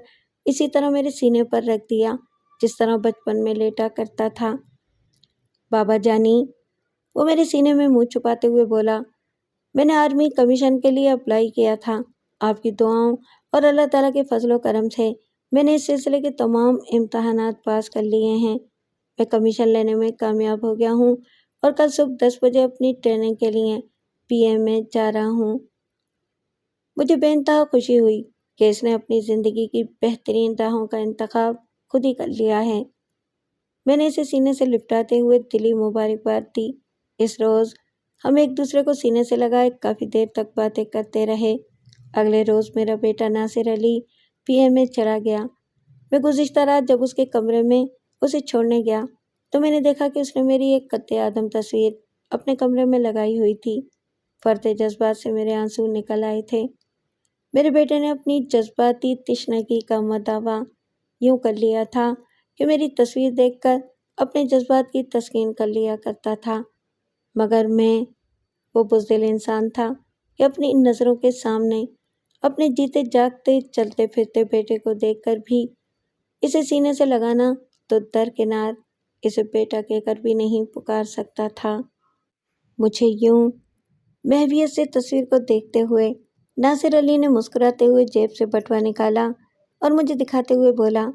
اسی طرح میرے سینے پر رکھ دیا جس طرح بچپن میں لیٹا کرتا تھا۔ بابا جانی، وہ میرے سینے میں منہ چھپاتے ہوئے بولا، میں نے آرمی کمیشن کے لیے اپلائی کیا تھا۔ آپ کی دعاؤں اور اللہ تعالیٰ کے فضل و کرم سے میں نے اس سلسلے کے تمام امتحانات پاس کر لیے ہیں۔ میں کمیشن لینے میں کامیاب ہو گیا ہوں اور کل صبح 10 بجے اپنی ٹریننگ کے لیے PA میں جا رہا ہوں۔ مجھے بے انتہا خوشی ہوئی کہ اس نے اپنی زندگی کی بہترین راہوں کا انتخاب خود ہی کر لیا ہے۔ میں نے اسے سینے سے لپٹاتے ہوئے دلی مبارکباد دی۔ اس روز ہم ایک دوسرے کو سینے سے لگائے کافی دیر تک باتیں کرتے رہے۔ اگلے روز میرا بیٹا ناصر علی PA میں چلا گیا۔ میں گزشتہ رات جب اس کے کمرے میں اسے چھوڑنے گیا تو میں نے دیکھا کہ اس نے میری ایک قد آدم تصویر اپنے کمرے میں لگائی ہوئی تھی۔ فرط جذبات سے میرے آنسو نکل آئے تھے۔ میرے بیٹے نے اپنی جذباتی تشنگی کا مداوا یوں کر لیا تھا کہ میری تصویر دیکھ کر اپنے جذبات کی تسکین کر لیا کرتا تھا، مگر میں وہ بزدل انسان تھا کہ اپنی ان نظروں کے سامنے اپنے جیتے جاگتے چلتے پھرتے بیٹے کو دیکھ کر بھی اسے سینے سے لگانا تو درکنار اسے بیٹا کہہ کر بھی نہیں پکار سکتا تھا۔ مجھے یوں محویت سے تصویر کو دیکھتے ہوئے ناصر علی نے مسکراتے ہوئے جیب سے بٹوا نکالا اور مجھے دکھاتے ہوئے بولا،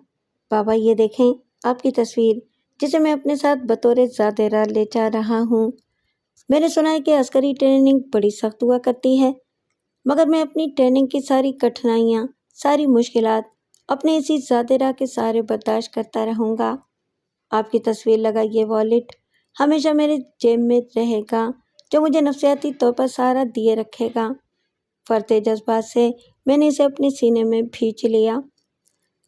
بابا یہ دیکھیں آپ کی تصویر جسے میں اپنے ساتھ بطور زاد راہ لے جا رہا ہوں۔ میں نے سنا ہے کہ عسکری ٹریننگ بڑی سخت ہوا کرتی ہے، مگر میں اپنی ٹریننگ کی ساری کٹھنائیاں، ساری مشکلات اپنے اسی زاد راہ کے سہارے برداشت کرتا رہوں گا۔ آپ کی تصویر لگا یہ والیٹ ہمیشہ میرے جیب میں رہے گا جو مجھے نفسیاتی طور پر سہارا دیے رکھے گا۔ فرط جذبات سے میں نے اسے اپنے سینے میں بھینچ لیا۔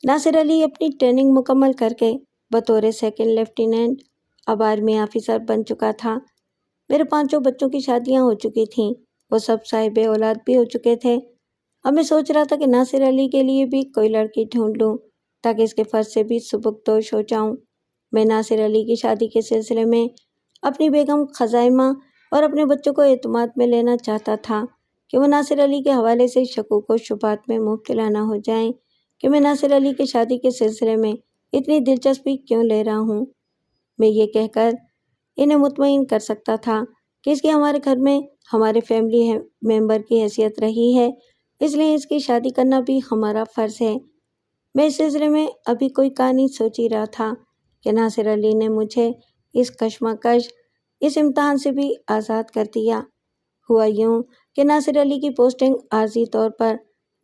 ناصر علی اپنی ٹریننگ مکمل کر کے بطور 2nd لیفٹیننٹ اب آرمی آفیسر بن چکا تھا۔ میرے 5 بچوں کی شادیاں ہو چکی تھیں، وہ سب صاحب اولاد بھی ہو چکے تھے۔ اب میں سوچ رہا تھا کہ ناصر علی کے لیے بھی کوئی لڑکی ڈھونڈ لوں تاکہ اس کے فرض سے بھی سبکدوش ہو جاؤں۔ میں ناصر علی کی شادی کے سلسلے میں اپنی بیگم خزائمہ اور اپنے بچوں کو اعتماد میں لینا چاہتا تھا کہ وہ ناصر علی کے حوالے سے شکوک و شبہات میں مبتلا نہ ہو جائیں کہ میں ناصر علی کی شادی کے سلسلے میں اتنی دلچسپی کیوں لے رہا ہوں۔ میں یہ کہہ کر انہیں مطمئن کر سکتا تھا کہ اس کی ہمارے گھر میں ہمارے فیملی ممبر کی حیثیت رہی ہے، اس لیے اس کی شادی کرنا بھی ہمارا فرض ہے۔ میں اس سلسلے میں ابھی کوئی کہانی سوچ ہی رہا تھا کہ ناصر علی نے مجھے اس کشمکش، اس امتحان سے بھی آزاد کر دیا۔ ہوا یوں کہ ناصر علی کی پوسٹنگ عارضی طور پر